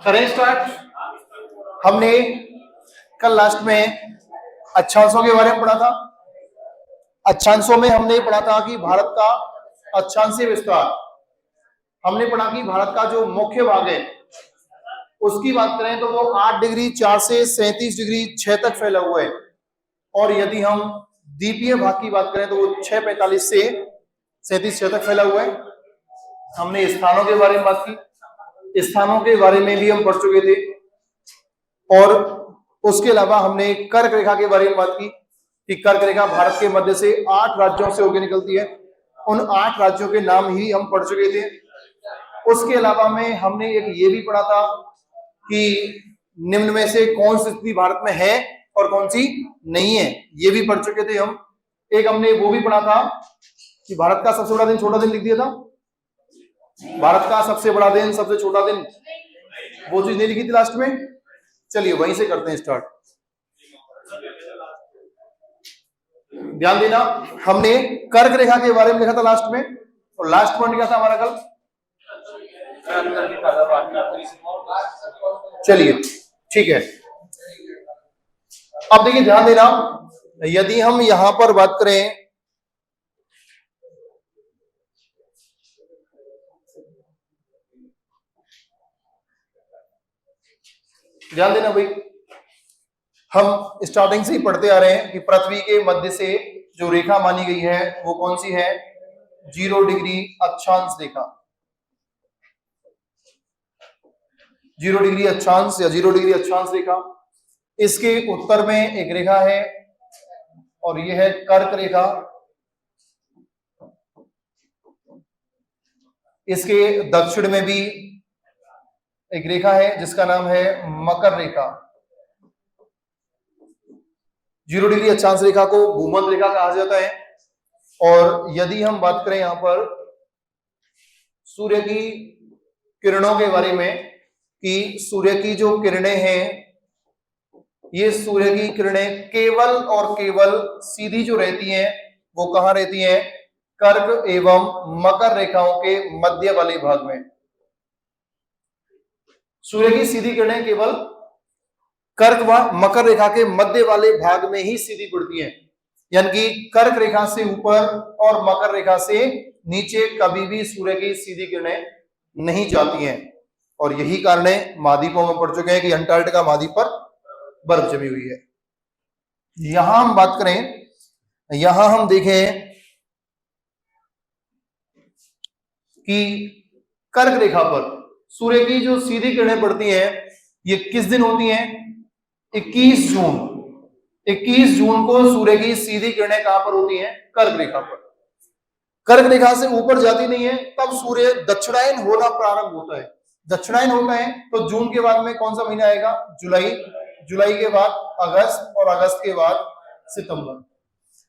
करें स्टार्ट। हमने कल लास्ट में अक्षांशों के बारे में पढ़ा था। अक्षांशों में हमने पढ़ा था कि भारत का अक्षांशीय विस्तार, हमने पढ़ा कि भारत का जो मुख्य भाग है उसकी बात करें तो वो 8 डिग्री 4 से 37 डिग्री 6 तक फैला हुआ है, और यदि हम द्वीपीय भाग की बात करें तो वो 6:45 से 37 6 तक फैला हुआ है। हमने स्थानों के बारे में बात की, स्थानों के बारे में भी हम पढ़ चुके थे, और उसके अलावा हमने कर्क रेखा के बारे में बात की कि कर्क रेखा भारत के मध्य से 8 राज्यों से होकर निकलती है। उन 8 राज्यों के नाम ही हम पढ़ चुके थे। उसके अलावा में हमने एक ये भी पढ़ा था कि निम्न में से कौन सी स्थिति भारत में है और कौन सी नहीं है, ये भी पढ़ चुके थे हम। एक हमने वो भी पढ़ा था कि भारत का सबसे बड़ा दिन छोटा दिन लिख दिया था, भारत का सबसे बड़ा दिन सबसे छोटा दिन, वो चीज नहीं लिखी थी लास्ट में। चलिए वहीं से करते हैं स्टार्ट। ध्यान देना, हमने कर्क रेखा के बारे में लिखा था लास्ट में, और लास्ट पॉइंट क्या था हमारा कल? चलिए ठीक है। अब देखिए ध्यान देना, यदि हम यहां पर बात करें ध्यान देना भाई, हम स्टार्टिंग से ही पढ़ते आ रहे हैं कि पृथ्वी के मध्य से जो रेखा मानी गई है वो कौन सी है? 0 डिग्री अक्षांश रेखा, 0 डिग्री अक्षांश या 0 डिग्री अक्षांश रेखा। इसके उत्तर में एक रेखा है और यह है कर्क रेखा। इसके दक्षिण में भी एक रेखा है जिसका नाम है मकर रेखा। 0 डिग्री अक्षांश रेखा को भूमध्य रेखा कहा जाता है। और यदि हम बात करें यहां पर सूर्य की किरणों के बारे में कि सूर्य की जो किरणें हैं, ये सूर्य की किरणें केवल और केवल सीधी जो रहती हैं वो कहां रहती हैं? कर्क एवं मकर रेखाओं के मध्य वाले भाग में। सूर्य की सीधी किरणें केवल कर्क व मकर रेखा के मध्य वाले भाग में ही सीधी पड़ती हैं, यानी कि कर्क रेखा से ऊपर और मकर रेखा से नीचे कभी भी सूर्य की सीधी किरणें नहीं जाती हैं। और यही कारण है, महाद्वीपों में पढ़ चुके हैं कि अंटार्कटिका महाद्वीप पर बर्फ जमी हुई है। यहां हम बात करें, यहां हम देखें कि कर्क रेखा पर सूर्य की जो सीधी किरणें पड़ती हैं ये किस दिन होती हैं? 21 जून। 21 जून को सूर्य की सीधी किरणें कहां पर होती हैं? कर्क रेखा पर। कर्क रेखा से ऊपर जाती नहीं है, तब सूर्य दक्षिणायन होना प्रारंभ होता है। दक्षिणायन होता है तो जून के बाद में कौन सा महीना आएगा? जुलाई। जुलाई के बाद अगस्त, और अगस्त के बाद सितंबर।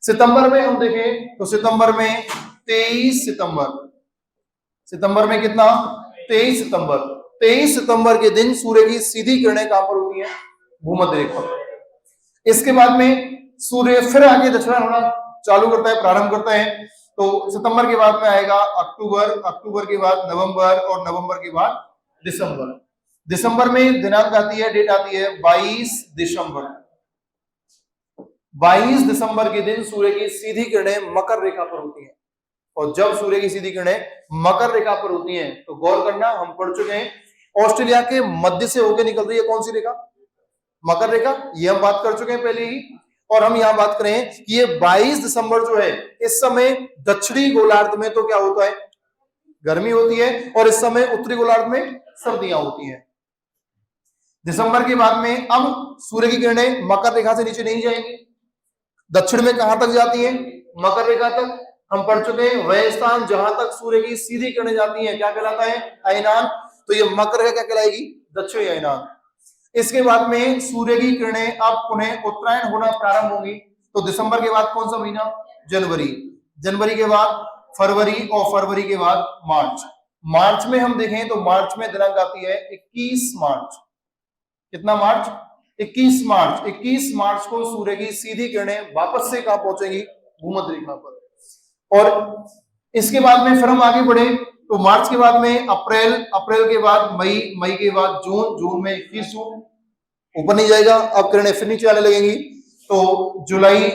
सितंबर में हम देखें तो सितंबर में 23 सितंबर, सितंबर में कितना? 23 सितंबर। 23 सितंबर के दिन सूर्य की सीधी किरणें कहां पर होती हैं? भूमध्य रेखा पर। इसके बाद में सूर्य फिर आगे दक्षिणायन होना चालू करता है, प्रारंभ करता है। तो सितंबर के बाद में आएगा अक्टूबर, अक्टूबर के बाद नवंबर, और नवंबर के बाद दिसंबर। दिसंबर में दिनांक आती है, डेट आती है 22 दिसंबर। 22 दिसंबर के दिन सूर्य की सीधी किरणें मकर रेखा पर होती हैं। और जब सूर्य की सीधी किरणें मकर रेखा पर होती हैं तो गौर करना, हम पढ़ चुके हैं ऑस्ट्रेलिया के मध्य से होकर निकल रही है कौन सी रेखा? मकर रेखा। ये हम बात कर चुके हैं पहले ही। और हम यहां बात करें कि ये 22 दिसंबर जो है, इस समय दक्षिणी गोलार्ध में तो क्या होता है? गर्मी होती है, और इस समय उत्तरी गोलार्ध में सर्दियां होती हैं। दिसंबर के बाद में अब सूर्य की किरणें मकर रेखा से नीचे नहीं जाएंगी, दक्षिण में कहां तक जाती हैं? मकर रेखा तक। हम पढ़ चुके हैं वह स्थान जहां तक सूर्य की सीधी किरणें जाती हैं क्या कहलाता है? अयनान। तो ये मकर रेखा क्या कहलाएगी? दक्षिणी अयनान। इसके बाद में सूर्य की किरणें अब पुनः उत्तरायण होना प्रारंभ होंगी। तो दिसंबर के बाद कौन सा महीना? जनवरी। जनवरी के बाद फरवरी, और फरवरी के बाद मार्च। मार्च में हम देखें तो मार्च में दिनांक आती है 21 मार्च। कितना मार्च? 21 मार्च। 21 मार्च को सूर्य की सीधी किरणें वापस से कहां पहुंचेंगी? भूमध्य रेखा पर। और इसके बाद में फिर हम आगे बढ़े तो मार्च के बाद में अप्रैल, अप्रैल के बाद मई, मई के बाद जून, जून में 21 जून, ऊपर नहीं जाएगा। अब किरणें फिर नीचे आने लगेंगी, तो जुलाई,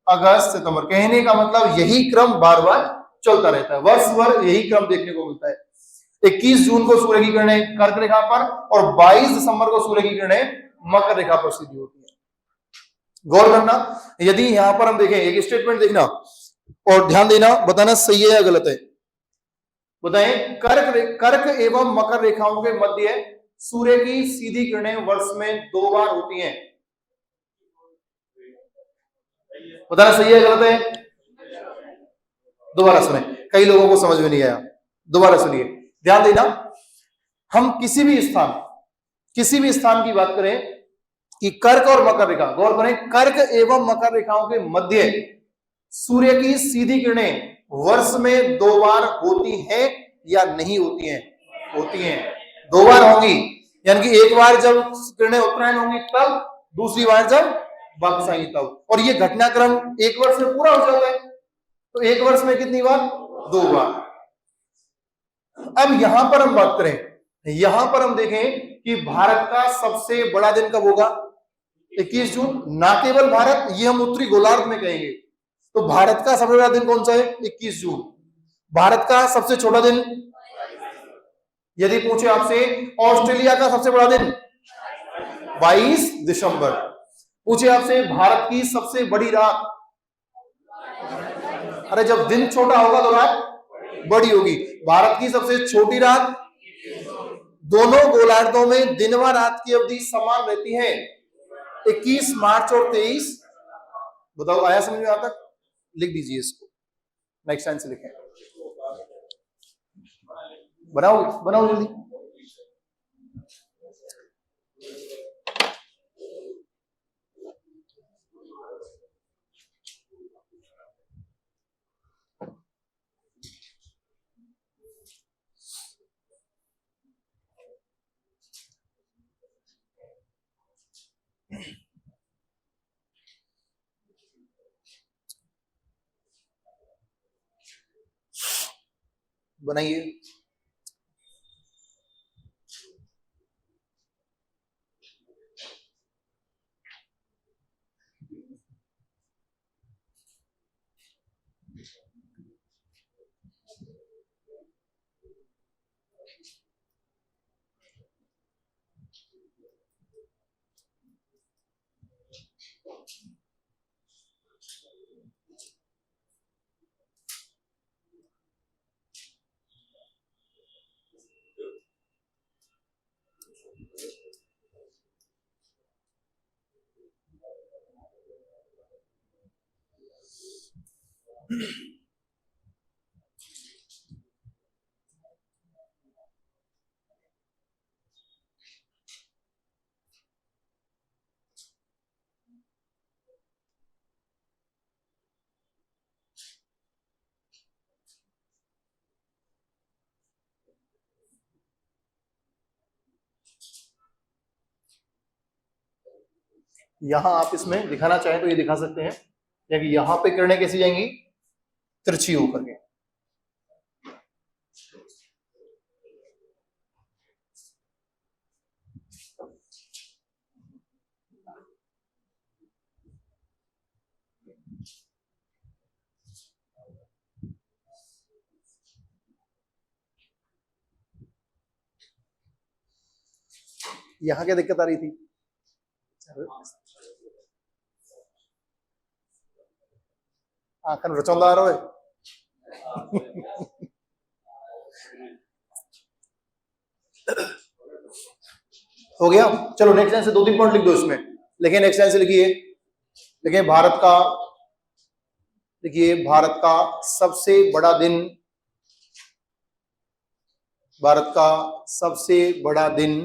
अगस्त, सितंबर। कहने का मतलब यही क्रम बार बार चलता रहता है, वर्ष भर यही क्रम देखने को मिलता है। 21 जून को सूर्य की किरणें कर्क रेखा पर और 22 दिसंबर को सूर्य की किरणें मकर रेखा पर सीधी होती है। गौर करना, यदि यहां पर हम देखें, एक स्टेटमेंट देखना और ध्यान देना, बताना सही है या गलत है। बताएं, कर्क एवं मकर रेखाओं के मध्य सूर्य की सीधी किरणें वर्ष में 2 बार होती हैं। बताना सही है गलत है। दोबारा सुने, कई लोगों को समझ में नहीं आया, दोबारा सुनिए, ध्यान देना। हम किसी भी स्थान की बात करें कि कर्क और मकर रेखा, गौर करें, कर्क एवं मकर रेखाओं के मध्य सूर्य की सीधी किरणें वर्ष में 2 बार होती हैं या नहीं होती हैं? होती हैं, 2 बार होंगी। यानी कि एक बार जब किरणें उत्तरायण होंगी तब, दूसरी बार जब वापस आएंगी तब। और ये घटनाक्रम एक वर्ष में पूरा हो जाता है। तो एक वर्ष में कितनी बार? 2 बार। अब यहां पर हम बात करें, यहां पर हम देखें कि भारत का सबसे बड़ा दिन कब होगा? 21 जून। ना केवल भारत, ये हम उत्तरी गोलार्ध में कहेंगे। तो भारत का सबसे बड़ा दिन कौन सा है? 21 जून। भारत का सबसे छोटा दिन, यदि पूछे आपसे, ऑस्ट्रेलिया का सबसे बड़ा दिन 22 दिसंबर। पूछे आपसे भारत की सबसे बड़ी रात, अरे जब दिन छोटा होगा तो रात बड़ी होगी। भारत की सबसे छोटी रात, दोनों गोलार्धों में दिन व रात की अवधि समान रहती है, 21 मार्च और 23। बताओ, आया समझ में? यहां तक लिख दीजिए इसको, नेक्स्ट टाइम से लिखें। बनाओ बनाओ जल्दी। बनाइए। यहां आप इसमें दिखाना चाहें तो ये दिखा सकते हैं, या कि यहां पे किरणें कैसी जाएंगी? तिरछी होकर के। यहां क्या दिक्कत आ रही थी? आखन रचौंदा आ रहा है। हो गया, चलो नेक्स्ट लाइन से 2-3 पॉइंट लिख दो इसमें। लेकिन नेक्स्ट लाइन से लिखिए, देखिए भारत का, देखिए भारत का सबसे बड़ा दिन, भारत का सबसे बड़ा दिन,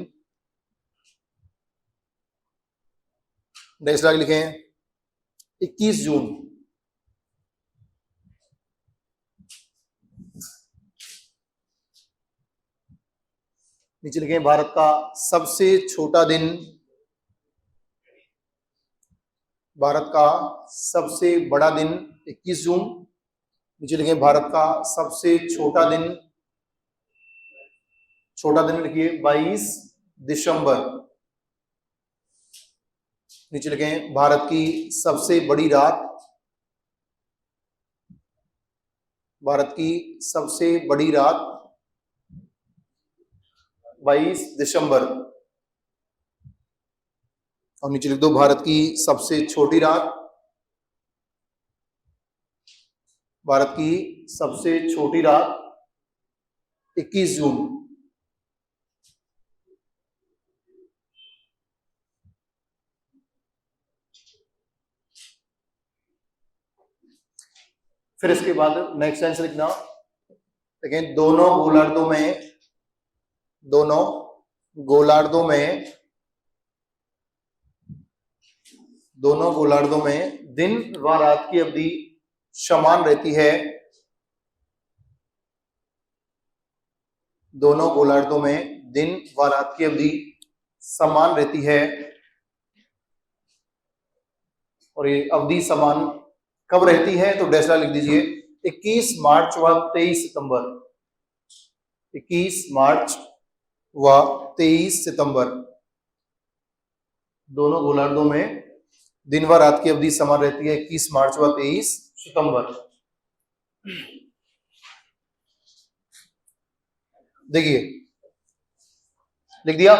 नेक्स्ट लाइन लिखें 21 जून। नीचे लिखें भारत का सबसे छोटा दिन, भारत का सबसे बड़ा दिन 21 जून। नीचे लिखें भारत का सबसे छोटा दिन छोटा दिन लिखिए 22 दिसंबर। नीचे लिखें भारत की सबसे बड़ी रात, भारत की सबसे बड़ी रात 22 दिसंबर। और नीचे लिख दो भारत की सबसे छोटी रात, भारत की सबसे छोटी रात 21 जून। फिर इसके बाद नेक्स्ट आंसर लिखना, लेकिन दोनों गोलार्धों में दिन व रात की अवधि समान रहती है। दोनों गोलार्धों में दिन व रात की अवधि समान रहती है। और ये अवधि समान कब रहती है तो डैशला लिख दीजिए 21 मार्च व 23 सितंबर। 21 मार्च व 23 सितंबर दोनों गोलार्धों में दिन व रात की अवधि समान रहती है, 21 मार्च व 23 सितंबर। देखिए लिख दिया।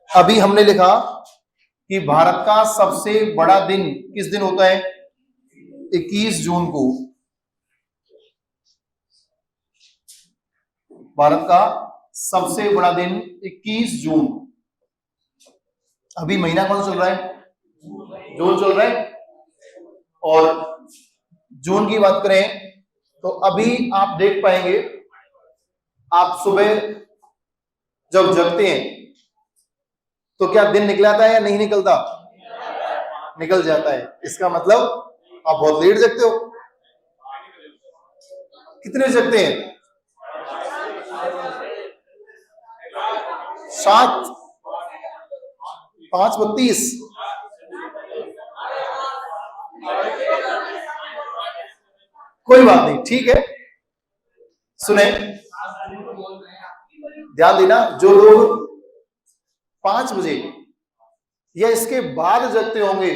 अभी हमने लिखा कि भारत का सबसे बड़ा दिन किस दिन होता है, 21 जून को। भारत का सबसे बड़ा दिन 21 जून। अभी महीना कौन चल रहा है, जून चल रहा है। और जून की बात करें तो अभी आप देख पाएंगे, आप सुबह जब जगते हैं तो क्या दिन निकलाता है या नहीं निकलता, निकल जाता है। इसका मतलब आप बहुत लेट जगते हो। कितने बजे जगते हैं, 5:32। कोई बात नहीं, ठीक है। सुने, ध्यान देना, जो लोग 5 बजे या इसके बाद जगते होंगे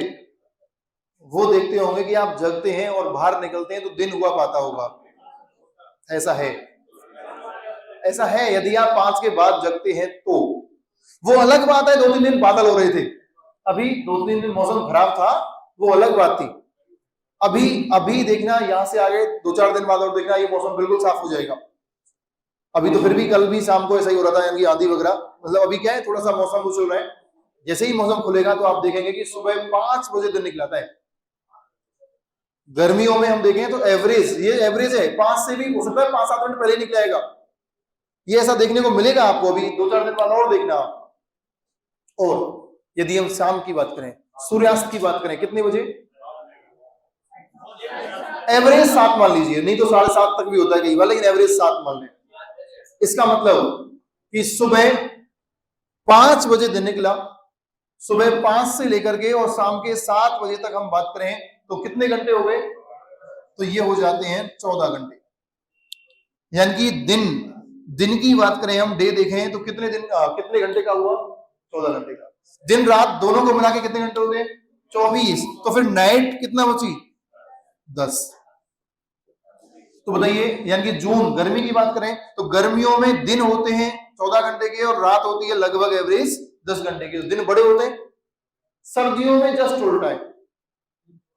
वो देखते होंगे कि आप जगते हैं और बाहर निकलते हैं तो दिन हुआ पाता होगा। ऐसा है, ऐसा है। यदि आप 5 के बाद जगते हैं तो वो अलग बात है। 2-3 दिन बादल हो रहे थे, अभी 2-3 दिन मौसम खराब था, वो अलग बात थी। अभी देखना, यहां से आगे 2-4 दिन बाद और देखना, ये मौसम बिल्कुल साफ हो जाएगा। अभी तो फिर भी कल भी शाम को ऐसा ही हो रहा था, यानी आंधी वगैरह। मतलब अभी क्या है, थोड़ा सा मौसम चल रहा है। जैसे ही मौसम खुलेगा तो आप देखेंगे कि सुबह 5 बजे दिन निकलाता है। गर्मियों में हम देखें तो एवरेज, ये एवरेज है, 5 से भी हो सकता है 5-7 मिनट पहले निकल आएगा। ये ऐसा देखने को मिलेगा आपको अभी 2-4 दिन बाद, और देखना। और यदि हम शाम की बात करें, सूर्यास्त की बात करें, कितने बजे, एवरेज 7 मान लीजिए, नहीं तो 7:30 तक भी होता है कई बार, लेकिन एवरेज 7 मान लें। इसका मतलब कि सुबह 5 बजे दिन निकला, सुबह 5 से लेकर के और शाम के 7 बजे तक हम बात करें तो कितने घंटे हो गए, तो ये हो जाते हैं 14 घंटे। यानी कि दिन की बात करें, हम डे देखें तो कितने घंटे का हुआ, 14 घंटे का। दिन रात दोनों को मिला के कितने घंटे हो गए, 24। तो फिर नाइट कितना बची, 10। तो बताइए, यानी कि जून, गर्मी की बात करें तो गर्मियों में दिन होते हैं 14 घंटे के और रात होती है लगभग एवरेज 10 घंटे के, दिन बड़े होते हैं। सर्दियों में जस्ट उल्टा है।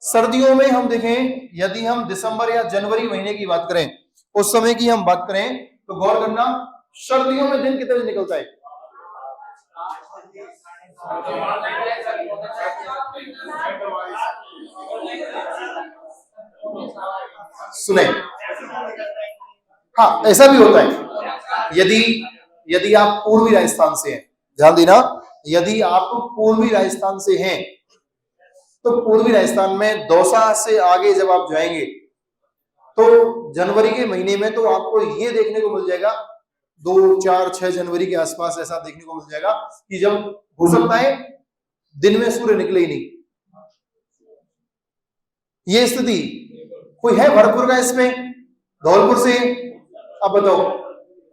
सर्दियों में हम देखें, यदि हम दिसंबर या जनवरी महीने की बात करें, उस समय की हम बात करें तो गौर करना, सर्दियों में दिन कितने बजे निकलता है, सुने, हाँ ऐसा भी होता है। यदि आप पूर्वी राजस्थान से हैं, ध्यान देना, यदि आप पूर्वी राजस्थान से हैं तो पूर्वी राजस्थान में दौसा से आगे जब आप जाएंगे तो जनवरी के महीने में तो आपको ये देखने को मिल जाएगा, 2, 4, 6 जनवरी के आसपास ऐसा देखने को मिल जाएगा कि जब हो सकता है दिन में सूर्य निकले ही नहीं। ये स्थिति कोई है भरतपुर का इसमें, धौलपुर से, अब बताओ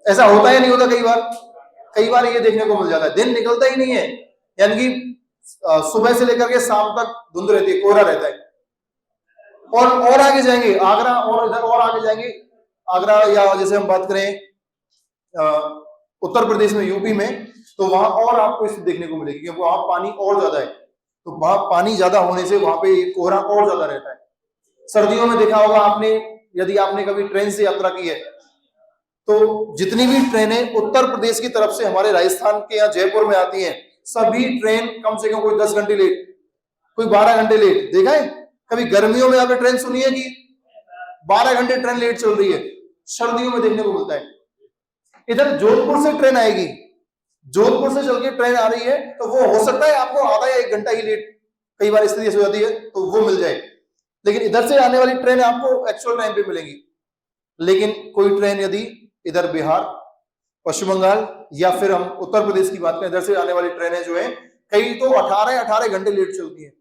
ऐसा होता है नहीं होता? कई बार ये देखने को मिल जाता है, दिन निकलता ही नहीं है, यानी कि सुबह से लेकर के शाम तक धुंध रहती है, कोहरा रहता है। और आगे जाएंगे आगरा, और इधर और आगे जाएंगे आगरा, या जैसे हम बात करें उत्तर प्रदेश में, यूपी में, तो वहां और आपको स्थिति देखने को मिलेगी, क्योंकि वहां पानी और ज्यादा है, तो वहां पानी ज्यादा होने से वहां पे कोहरा और ज्यादा रहता है। सर्दियों में देखा होगा आपने, यदि आपने कभी ट्रेन से यात्रा की है, तो जितनी भी ट्रेनें उत्तर प्रदेश की तरफ से हमारे राजस्थान के या जयपुर में आती हैं, सभी ट्रेन कम से कम कोई 10 घंटे लेट, कोई 12 घंटे लेट। देखा है कभी गर्मियों में आपने ट्रेन सुनी है कि 12 घंटे ट्रेन लेट चल रही है? सर्दियों में देखने को मिलता है। इधर जोधपुर से ट्रेन आएगी, जोधपुर से चल के ट्रेन आ रही है, तो वो हो सकता है आपको आधा या 1 घंटा ही लेट, कई बार स्थिति ऐसी हो जाती है, तो वो मिल जाए। लेकिन इधर से आने वाली ट्रेन आपको एक्चुअल टाइम पे मिलेगी। लेकिन कोई ट्रेन यदि इधर बिहार, पश्चिम बंगाल या फिर हम उत्तर प्रदेश की बात करें, इधर से आने वाली ट्रेनें जो है कई तो 18 घंटे लेट चलती है।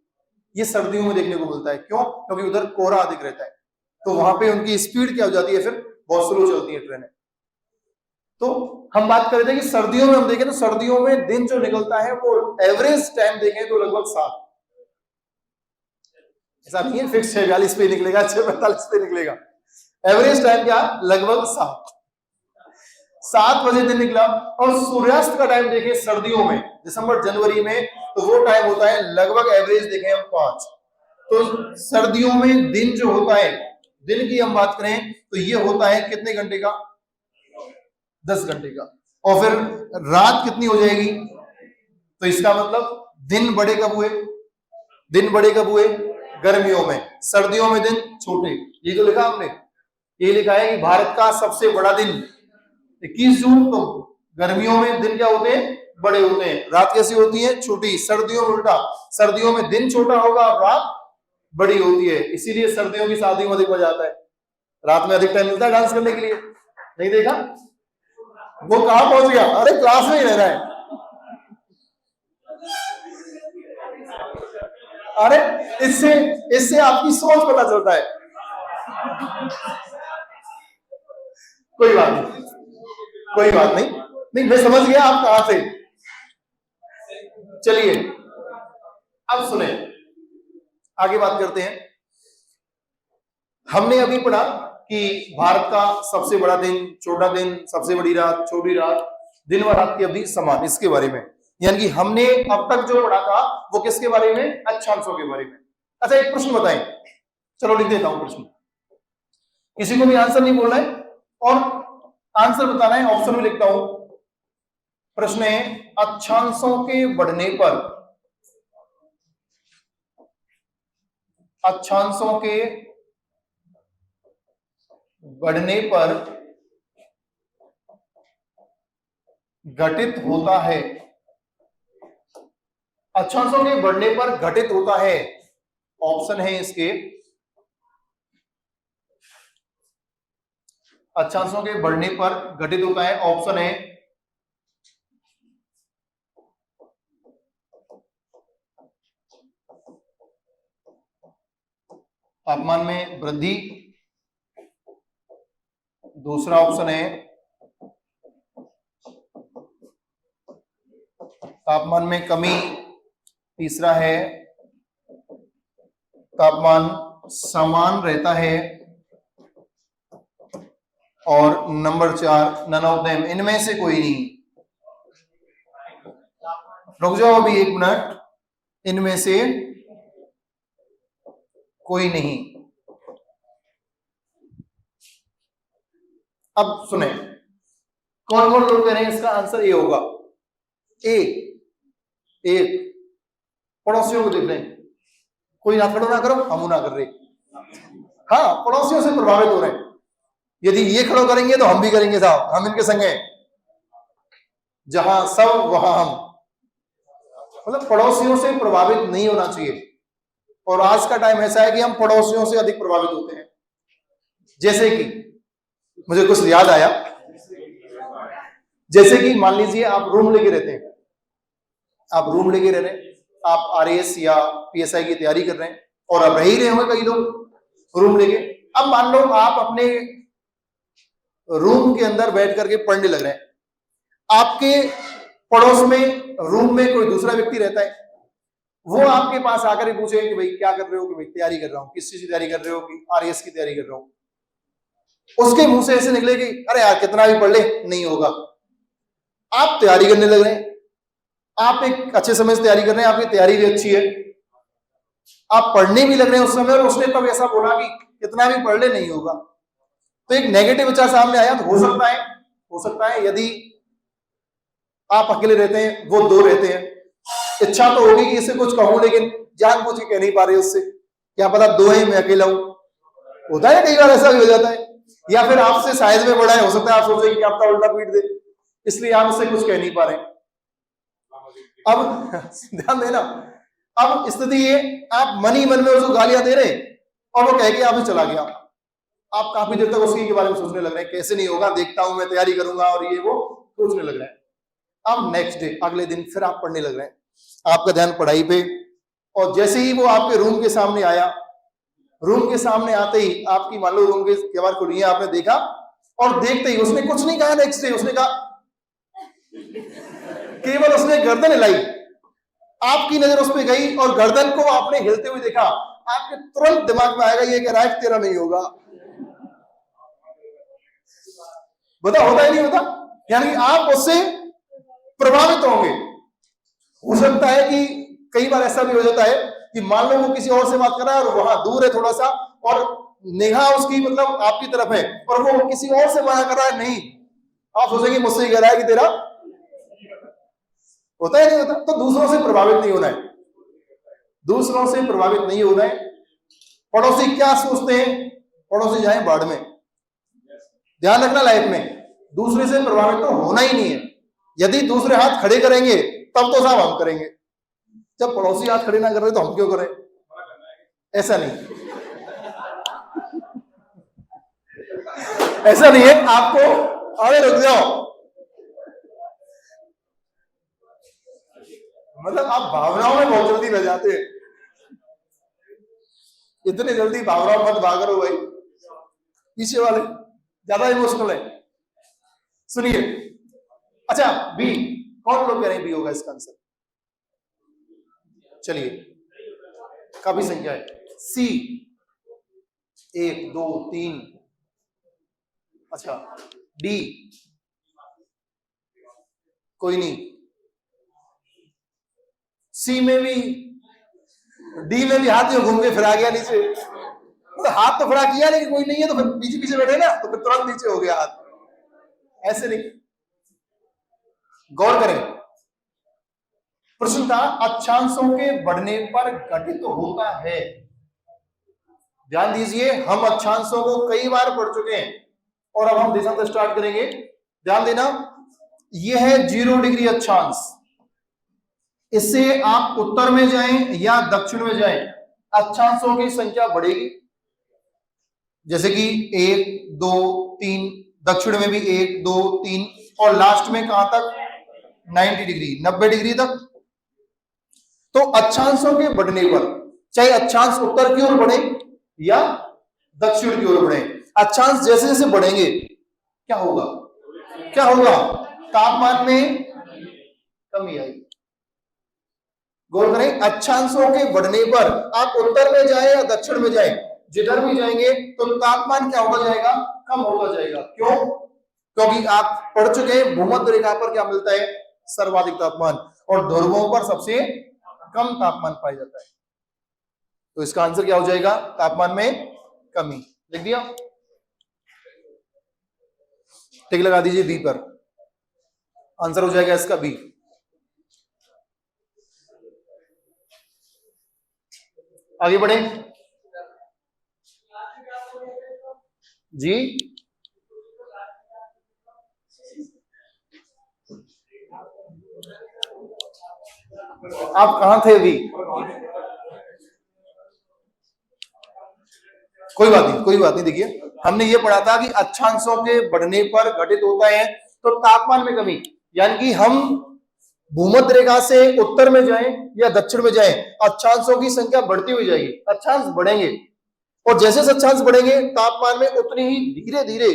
ये सर्दियों में देखने को मिलता है। क्यों? क्योंकि उधर कोहरा अधिक रहता है, तो वहां पे उनकी स्पीड क्या हो जाती है, फिर बहुत स्लो चलती है ट्रेनें। तो हम बात कर रहे थे कि सर्दियों में हम देखें तो सर्दियों में दिन जो निकलता है वो एवरेज टाइम देखें तो लगभग 7, ऐसा नहीं है फिक्स 6:42 पे निकलेगा, 6:45 पे निकलेगा, एवरेज टाइम क्या, लगभग 7 बजे दिन निकला। और सूर्यास्त का टाइम देखें सर्दियों में, दिसंबर जनवरी में, तो वो टाइम होता है लगभग एवरेज देखें हम 5। तो सर्दियों में दिन जो होता है, दिन की हम बात करें तो ये होता है कितने घंटे का, 10 घंटे का। और फिर रात कितनी हो जाएगी, तो इसका मतलब दिन बड़े कब हुए, दिन बड़े कब हुए, गर्मियों में। सर्दियों में दिन छोटे। ये जो लिखा हमने, ये लिखा है कि भारत का सबसे बड़ा दिन 21 जून। तो गर्मियों में दिन क्या होते हैं, बड़े होते हैं, रात कैसी होती है, छोटी। सर्दियों में उल्टा, सर्दियों में दिन छोटा होगा, रात बड़ी होती है। इसीलिए सर्दियों की शादी में अधिक मजा आता है, रात में अधिक टाइम मिलता है डांस करने के लिए। नहीं देखा? वो कहां पहुंच गया, अरे क्लास में ही रह रहा है। अरे इससे आपकी सोच पता चलता है। कोई बात नहीं, कोई बात नहीं, नहीं मैं समझ गया आप कहां से। चलिए अब सुने, आगे बात करते हैं। हमने अभी पढ़ा कि भारत का सबसे बड़ा दिन, छोटा दिन, सबसे बड़ी रात, छोटी रात, दिन व रात की अवधि समान, इसके बारे में। यानी कि हमने अब तक जो पढ़ा था वो किसके बारे में, अक्षांशों के बारे में। अच्छा एक प्रश्न बताएं, चलो लिख देता हूं प्रश्न, किसी को भी आंसर नहीं बोलना है और आंसर बताना है, ऑप्शन में लिखता हूं। प्रश्न है, अक्षांशों के बढ़ने पर, अक्षांशों के बढ़ने पर घटित होता है, अक्षांशों के बढ़ने पर घटित होता है। ऑप्शन है इसके, अक्षांशों के बढ़ने पर घटित होता है। ऑप्शन है तापमान में वृद्धि, दूसरा ऑप्शन है तापमान में कमी, तीसरा है तापमान समान रहता है, और नंबर 4 नन ऑफ देम, इनमें से कोई नहीं। रुक जाओ अभी 1 मिनट, इनमें से कोई नहीं। अब सुने, कौन कौन लोग कह रहे हैं इसका आंसर ए होगा। एक पड़ोसियों को देख रहे हैं, कोई ना खड़ो ना करो, हम ना कर रहे, हाँ पड़ोसियों से प्रभावित हो रहे हैं। यदि ये खड़ो करेंगे तो हम भी करेंगे साहब, हम इनके संग हैं, जहां सब वहां हम। मतलब पड़ोसियों से प्रभावित नहीं होना चाहिए। और आज का टाइम ऐसा है कि हम पड़ोसियों से अधिक प्रभावित होते हैं। जैसे कि मुझे कुछ याद आया, जैसे कि मान लीजिए आप रूम लेके रहते हैं, आप रूम लेके रह रहे हैं, आप आरएएस या पीएसआई की तैयारी कर रहे हैं, और अब रह ही रहे होंगे कई लोग रूम लेके। अब मान लो आप अपने रूम के अंदर बैठ करके पढ़ने लग रहे हैं, आपके पड़ोस में रूम में कोई दूसरा व्यक्ति रहता है, वो आपके पास आकर ही पूछे कि भाई क्या कर रहे हो, कि भाई तैयारी कर रहा हूं, किस चीज की तैयारी कर रहे हो, कि आरएएस की तैयारी कर रहा हूं। उसके मुंह से ऐसे निकले कि अरे यार कितना भी पढ़ ले नहीं होगा। आप तैयारी करने लग रहे हैं, आप एक अच्छे समय से तैयारी कर रहे हैं, आपकी तैयारी भी अच्छी है, आप पढ़ने भी लग रहे हैं उस समय, और उसने तब ऐसा बोला कि कितना भी पढ़ ले नहीं होगा। तो एक नेगेटिव विचार सामने आया। तो हो सकता है यदि आप अकेले रहते हैं, वो दो रहते हैं, इच्छा तो होगी कि इससे कुछ कहूं, लेकिन जानबूझ के कह नहीं पा रहे उससे, क्या पता दो है मैं अकेला हूं। होता है कई बार ऐसा भी हो जाता है। या फिर आपसे साइज में बड़ा है, हो सकता है आप सोचें कि क्या पता उल्टा पीट दे, इसलिए आप उससे कुछ कह नहीं पा रहे। अब ध्यान देना, अब स्थिति ये, आप मन ही मन में उसको गालियां दे रहे और वो कह के आप चला गया। आप काफी देर तक उसके बारे में सोचने लग रहे हैं, कैसे नहीं होगा, देखता हूं मैं तैयारी करूंगा, और ये वो सोचने लग रहे हैं। अब नेक्स्ट डे, अगले दिन फिर आप पढ़ने लग रहे हैं, आपका ध्यान पढ़ाई पे, और जैसे ही वो आपके रूम के सामने आया, रूम के सामने आते ही आपकी मान लो रूम के केवाड़ खुली है, आपने देखा, और देखते ही उसने कुछ नहीं कहा। नेक्स्ट डे उसने कहा, केवल उसने गर्दन हिलाई, आपकी नजर उस पर गई और गर्दन को आपने हिलते हुए देखा, आपके तुरंत दिमाग में आएगा ये कह रहा है तेरा नहीं होगा। बता होता ही नहीं होता, यानी आप उससे प्रभावित होंगे। हो सकता है कि कई बार ऐसा भी हो जाता है कि मान लो वो किसी और से बात कर रहा है और वहां दूर है थोड़ा सा, और निगाह उसकी मतलब आपकी तरफ है, और वो किसी और से मना कर रहा है नहीं, आप सोचेंगे मुझसे कह रहा है कि तेरा होता है नहीं होता। तो दूसरों से प्रभावित नहीं होना है, दूसरों से प्रभावित नहीं होना है। पड़ोसी क्या सोचते हैं, पड़ोसी जाए बाढ़ में। ध्यान रखना, लाइफ में दूसरे से प्रभावित तो होना ही नहीं है। यदि दूसरे हाथ खड़े करेंगे तब तो साहब हम करेंगे, जब पड़ोसी हाथ खड़े ना कर रहे तो हम क्यों करें, ऐसा नहीं, ऐसा नहीं है। आपको अरे रुक जाओ, मतलब आप भावनाओं में बहुत जल्दी रह जाते हैं, इतने जल्दी भावनाओं मत भाग रहे हो भाई, पीछे वाले ज्यादा इमोशनल है। सुनिए, अच्छा बी, कौन लोग कह रहे हैं बी होगा इसका आंसर? चलिए, काफी संख्या है। सी 1 2 3, अच्छा डी कोई नहीं, सी में भी, डी में भी हाथ जो घूम के फिरा गया नीचे, तो हाथ तो खड़ा किया लेकिन कोई नहीं है, तो फिर पीछे पीछे बैठे ना, तो फिर तुरंत नीचे हो गया हाथ, ऐसे नहीं। गौर करें, प्रश्न था अक्षांशों के बढ़ने पर घटित होता है। ध्यान दीजिए, हम अक्षांशों को कई बार पढ़ चुके हैं और अब हम देशांतर स्टार्ट करेंगे। ध्यान देना, यह है 0 डिग्री अक्षांश। इससे आप उत्तर में जाएं या दक्षिण में जाएं, अक्षांशों की संख्या बढ़ेगी। जैसे कि 1 2 3, दक्षिण में भी 1 2 3, और लास्ट में कहां तक, 90 डिग्री, 90 डिग्री तक। तो अक्षांशों के बढ़ने पर, चाहे अक्षांश उत्तर की ओर बढ़े या दक्षिण की ओर बढ़े, अक्षांश जैसे जैसे बढ़ेंगे क्या होगा, क्या होगा, तापमान में कमी आएगी। गौर करें, अक्षांशों के बढ़ने पर आप उत्तर में जाए या दक्षिण में जाए, जिधर भी जाएंगे तो तापमान क्या होता जाएगा, कम होता जाएगा। क्यों? क्योंकि आप पढ़ चुके हैं भूमध्य रेखा पर क्या मिलता है, सर्वाधिक तापमान, और ध्रुवों पर सबसे कम तापमान पाया जाता है। तो इसका आंसर क्या हो जाएगा, तापमान में कमी। लिख दिया, टिक लगा दीजिए बी पर, आंसर हो जाएगा इसका बी। आगे बढ़े जी, आप कहां थे अभी? कोई बात नहीं, कोई बात नहीं। देखिए, हमने ये पढ़ा था कि अक्षांशों के बढ़ने पर घटित होता है तो तापमान में कमी, यानी कि हम भूमध्य रेखा से उत्तर में जाएं या दक्षिण में जाएं, अक्षांशों की संख्या बढ़ती हुई जाएगी, अक्षांश बढ़ेंगे, और जैसे अक्षांश बढ़ेंगे तापमान में उतनी ही धीरे धीरे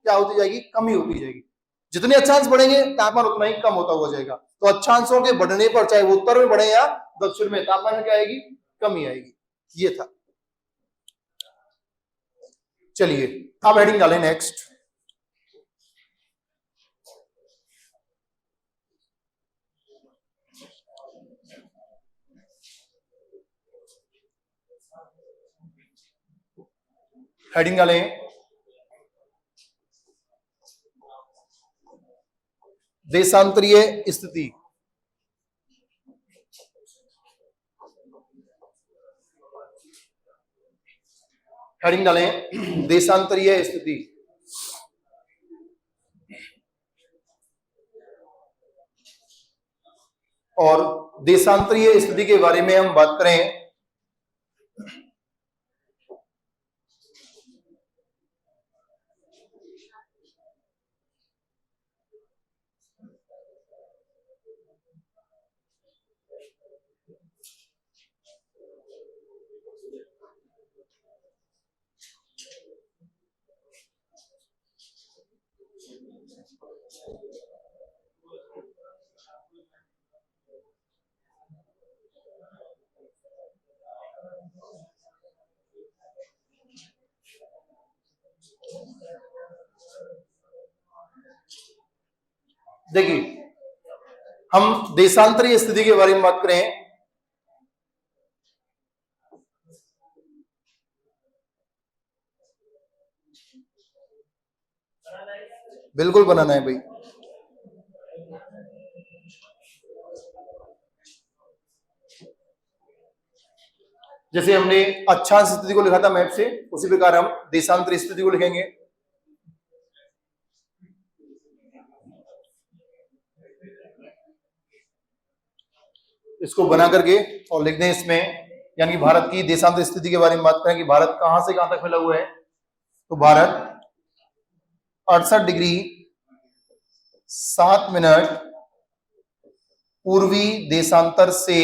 क्या होती जाएगी, कमी होती जाएगी। जितने अक्षांश बढ़ेंगे तापमान उतना ही कम होता हुआ जाएगा। तो अक्षांशों के बढ़ने पर चाहे वो उत्तर में बढ़े या दक्षिण में, तापमान में क्या आएगी, कमी आएगी। ये था। चलिए अब हेडिंग डालें नेक्स्ट। हेडिंग डालें देशांतरीय स्थिति। हेडिंग डालें देशांतरीय स्थिति। और देशांतरीय स्थिति के बारे में हम बात करें देखिए, हम देशांतरीय स्थिति के बारे में बात करें बिल्कुल बनाना है भाई। जैसे हमने अक्षांश स्थिति को लिखा था मैप से, उसी प्रकार हम देशांतरीय स्थिति को लिखेंगे। इसको बना करके और लिख दें इसमें, यानी कि भारत की देशांतरीय स्थिति के बारे में बात करें कि भारत कहां से कहां तक फैला हुआ है। तो भारत 68 डिग्री 7 मिनट पूर्वी देशांतर से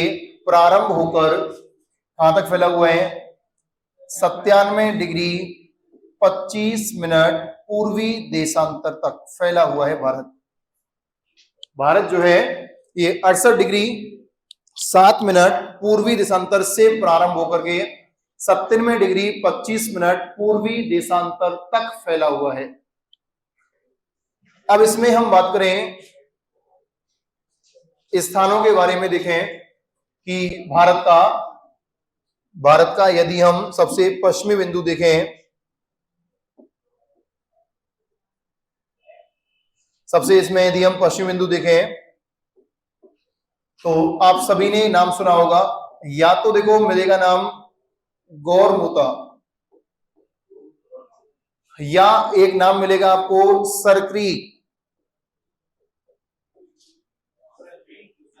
प्रारंभ होकर कहां तक फैला हुआ है, 97 डिग्री 25 मिनट पूर्वी देशांतर तक फैला हुआ है भारत। भारत जो है ये 68 डिग्री 7 मिनट पूर्वी देशांतर से प्रारंभ होकर के 97 डिग्री 25 मिनट पूर्वी देशांतर तक फैला हुआ है। अब इसमें हम बात करें स्थानों के बारे में, देखें कि भारत का यदि हम सबसे पश्चिमी बिंदु देखें, सबसे इसमें यदि हम पश्चिमी बिंदु देखें तो आप सभी ने नाम सुना होगा, या तो देखो मिलेगा नाम गौरमुता, या एक नाम मिलेगा आपको सरक्रीक।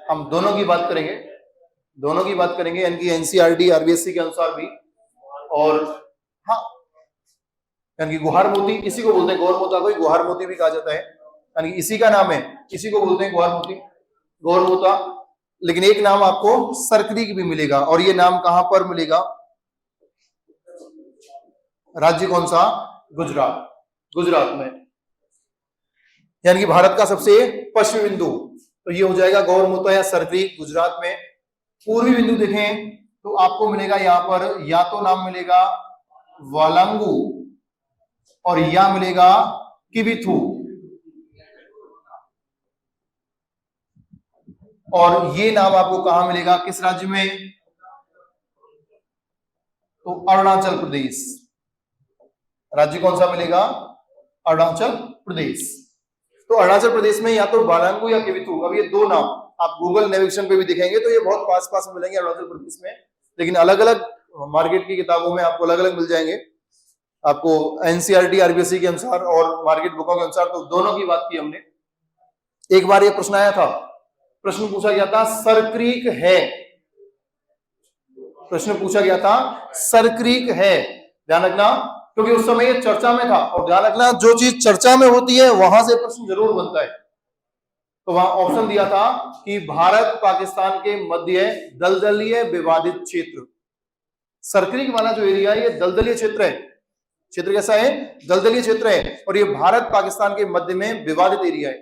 हम दोनों की बात करेंगे, यानी कि एनसीईआरटी आरबीएससी के अनुसार भी। और हाँ, यानी कि गुहार मोती इसी को बोलते हैं, गौरमुता को गुहार मोती भी कहा जाता है, यानी कि इसी का नाम है, इसी को बोलते हैं गुहार मोती, गौरमुता। लेकिन एक नाम आपको सरक्रीक भी मिलेगा, और ये नाम कहां पर मिलेगा, राज्य कौन सा, गुजरात में, यानी कि भारत का सबसे पश्चिमी बिंदु तो ये हो जाएगा गौरमुता या सरक्रीक, गुजरात में। पूर्वी बिंदु देखें तो आपको मिलेगा यहां पर, या तो नाम मिलेगा वालांगू और या मिलेगा किबिथू, और ये नाम आपको कहां मिलेगा, किस राज्य में, तो अरुणाचल प्रदेश। राज्य कौन सा मिलेगा, अरुणाचल प्रदेश। तो अरुणाचल प्रदेश में या तो बालांगू या किबिथू, अब ये दो नाम आप गूगल नेविगेशन पे भी दिखेंगे तो ये बहुत पास पास में मिलेंगे अरुणाचल प्रदेश में, लेकिन अलग अलग मार्केट की किताबों में आपको अलग अलग मिल जाएंगे, आपको एनसीईआरटी आरबीएससी के अनुसार और मार्केट बुकों के अनुसार। तो दोनों की बात की हमने। एक बार ये प्रश्न आया था, प्रश्न पूछा गया था सरक्रीक है, प्रश्न पूछा गया था सरक्रीक है, ध्यान रखना, क्योंकि उस समय ये चर्चा में था। और ध्यान रखना, जो चीज चर्चा में होती है वहां से प्रश्न जरूर बनता है। तो वहां ऑप्शन दिया था कि भारत पाकिस्तान के मध्य दलदलीय विवादित क्षेत्र, सरक्रीक वाला जो एरिया है ये दलदलीय क्षेत्र है, क्षेत्र कैसा है? दलदलीय क्षेत्र है, और ये भारत पाकिस्तान के मध्य में विवादित एरिया है।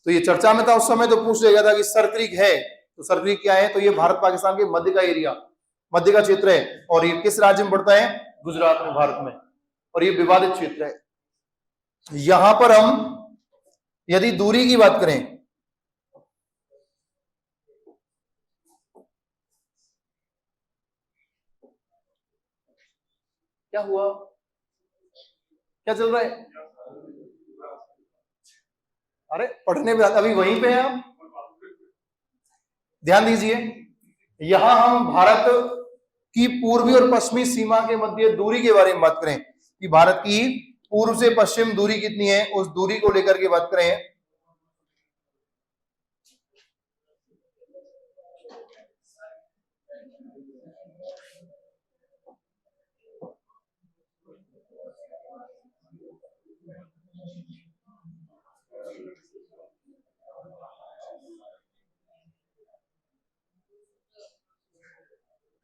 तो ये चर्चा में था उस समय, तो पूछ लिया गया था कि सरक्रीक है, तो सरक्रीक क्या है? तो ये भारत पाकिस्तान के मध्य का एरिया, मध्य का क्षेत्र है, और ये किस राज्य में पड़ता है? गुजरात में, भारत में, और ये विवादित क्षेत्र है। यहां पर हम यदि दूरी की बात करें, क्या हुआ, क्या चल रहा है? अरे पढ़ने पे अभी वहीं पे है आप, ध्यान दीजिए। यहां हम भारत की पूर्वी और पश्चिमी सीमा के मध्य दूरी के बारे में बात करें कि भारत की पूर्व से पश्चिम दूरी कितनी है, उस दूरी को लेकर के बात करें।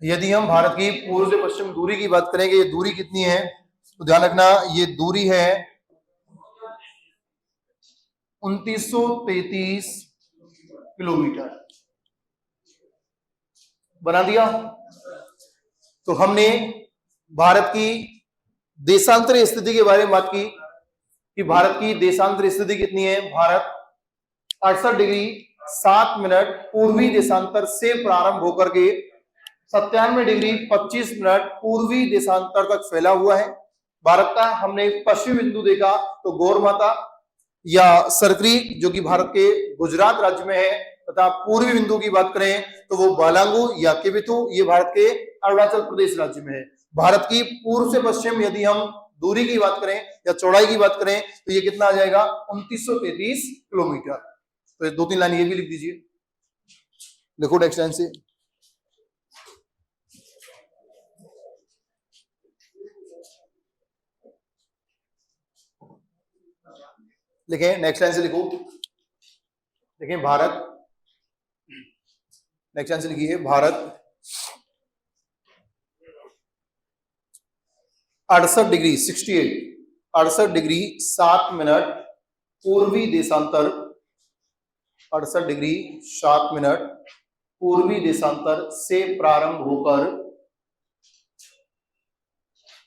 यदि हम भारत की पूर्व से पश्चिम दूरी की बात करेंगे, ये दूरी कितनी है, तो ध्यान रखना ये दूरी है 2933 किलोमीटर। बना दिया। तो हमने भारत की देशांतरी स्थिति के बारे में बात की कि भारत की देशांतरी स्थिति कितनी है। भारत 68 डिग्री 7 मिनट पूर्वी देशांतर से प्रारंभ होकर के 97 डिग्री 25 मिनट पूर्वी देशांतर तक फैला हुआ है। भारत का हमने पश्चिमी बिंदु देखा तो गौरमाता या सरक्रीक जो कि भारत के गुजरात राज्य में है, तथा पूर्वी बिंदु की बात करें तो वो बालांगू या केबिथु, ये भारत के अरुणाचल प्रदेश राज्य में है। भारत की पूर्व से पश्चिम यदि हम दूरी की बात करें या चौड़ाई की बात करें तो ये कितना आ जाएगा 2933 किलोमीटर। तो 2-3 लाइन ये भी लिख दीजिए, लिखो नेक्स्ट लाइन से। लिखें, नेक्स्ट लाइन से लिखो। देखें भारत, नेक्स्ट लाइन से लिखिए भारत 68 डिग्री 68 डिग्री 7 मिनट पूर्वी देशांतर, 68 डिग्री 7 मिनट पूर्वी देशांतर से प्रारंभ होकर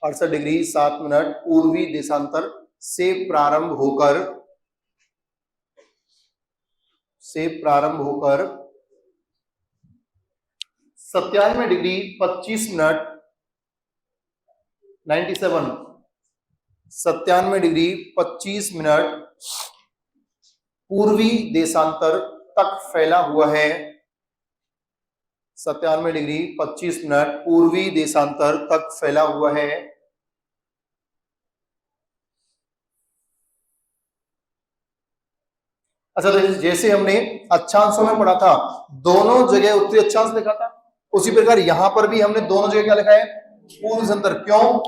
68 डिग्री 7 मिनट पूर्वी देशांतर से प्रारंभ होकर 97 डिग्री 25 मिनट 97 डिग्री 25 मिनट पूर्वी देशांतर तक फैला हुआ है। 97 डिग्री 25 मिनट पूर्वी देशांतर तक फैला हुआ है। अच्छा, तो जैसे हमने अक्षांशों में पढ़ा था, दोनों जगह उत्तरी अक्षांश लिखा था, उसी प्रकार यहां पर भी हमने दोनों जगह क्या लिखा है? पूर्व देशांतर। क्यों?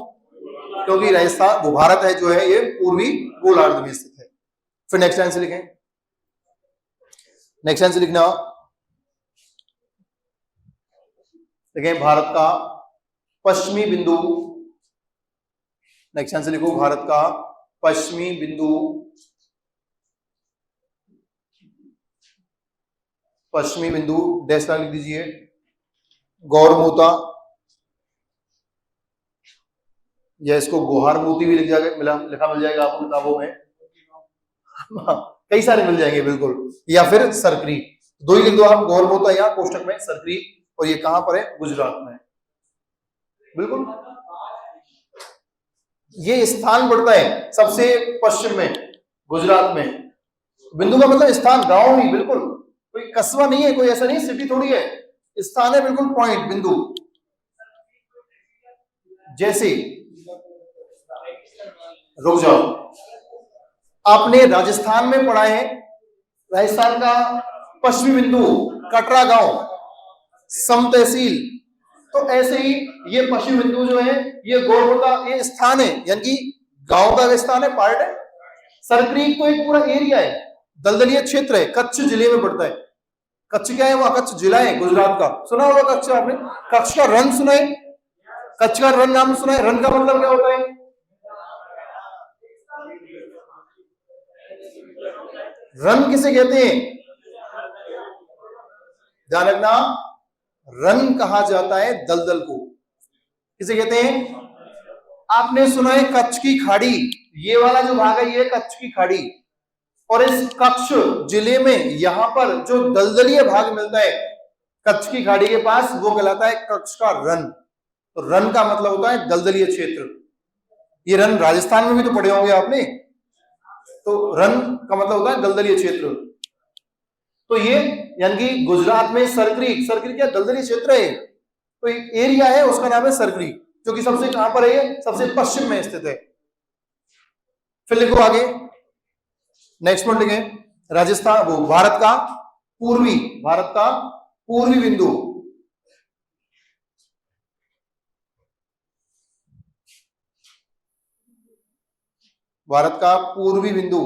क्योंकि राजस्थान जो भारत है जो है ये पूर्वी गोलार्ध में स्थित है। फिर नेक्स्ट लाइन से लिखें, नेक्स्ट लाइन से लिखना, देखें भारत का पश्चिमी बिंदु, नेक्स्ट लाइन से लिखो भारत का पश्चिमी बिंदु, पश्चिमी बिंदु डैश लिख दीजिए, गौरमूता, या इसको गोहारमूती भी लिखा मिल जाएगा आपको किताबों में, कई सारे मिल जाएंगे बिल्कुल, या फिर सरक्रीक, दो ही लिख दो आप, गौरमूता या कोष्टक में सरक्रीक, और ये कहां पर है? गुजरात में। बिल्कुल ये स्थान पड़ता है सबसे पश्चिम में, गुजरात में। बिंदु का मतलब स्थान, गांव नहीं, बिल्कुल कोई कस्बा नहीं है, कोई ऐसा नहीं सिटी थोड़ी है, स्थान है बिल्कुल, पॉइंट, बिंदु। जैसे रुक जाओ, आपने राजस्थान में पढ़ा है, राजस्थान का पश्चिमी बिंदु कटरा गांव, सम तहसील, तो ऐसे ही ये पश्चिमी बिंदु जो है ये गौरमूता, ये स्थान है, यानी कि गांव का स्थान है, पार्ट है। सरक्रीक तो एक पूरा एरिया है, दलदलीय क्षेत्र है, कच्छ जिले में पड़ता है। कच्छ क्या है? वहां कच्छ जिला है गुजरात का, सुना होगा कच्छ आपने, कच्छ का रण सुना है? कच्छ का रन नाम सुना है? रन का मतलब क्या होता है? रन किसे कहते हैं? ध्यान रखना, रन कहा जाता है दलदल को। किसे कहते हैं? आपने सुना है कच्छ की खाड़ी, ये वाला जो भाग है ये कच्छ की खाड़ी, और इस कच्छ जिले में यहां पर जो दलदलीय भाग मिलता है कच्छ की खाड़ी के पास, वो कहलाता है कच्छ का रन। तो रन का मतलब होता है दलदलीय क्षेत्र। ये रन राजस्थान में भी तो पढ़े होंगे आपने। तो रन का मतलब होता है दलदलीय क्षेत्र। तो ये यानी कि गुजरात में सरक्रीक, सरक्रीक क्या दलदली क्षेत्र है, तो एक एरिया है उसका नाम है सरक्रीक, जो कि सबसे कहां पर है? सबसे पश्चिम में स्थित है। फिर लिखो आगे, नेक्स्ट पॉइंट लिखे, राजस्थान वो भारत का पूर्वी, भारत का पूर्वी बिंदु। भारत का पूर्वी बिंदु,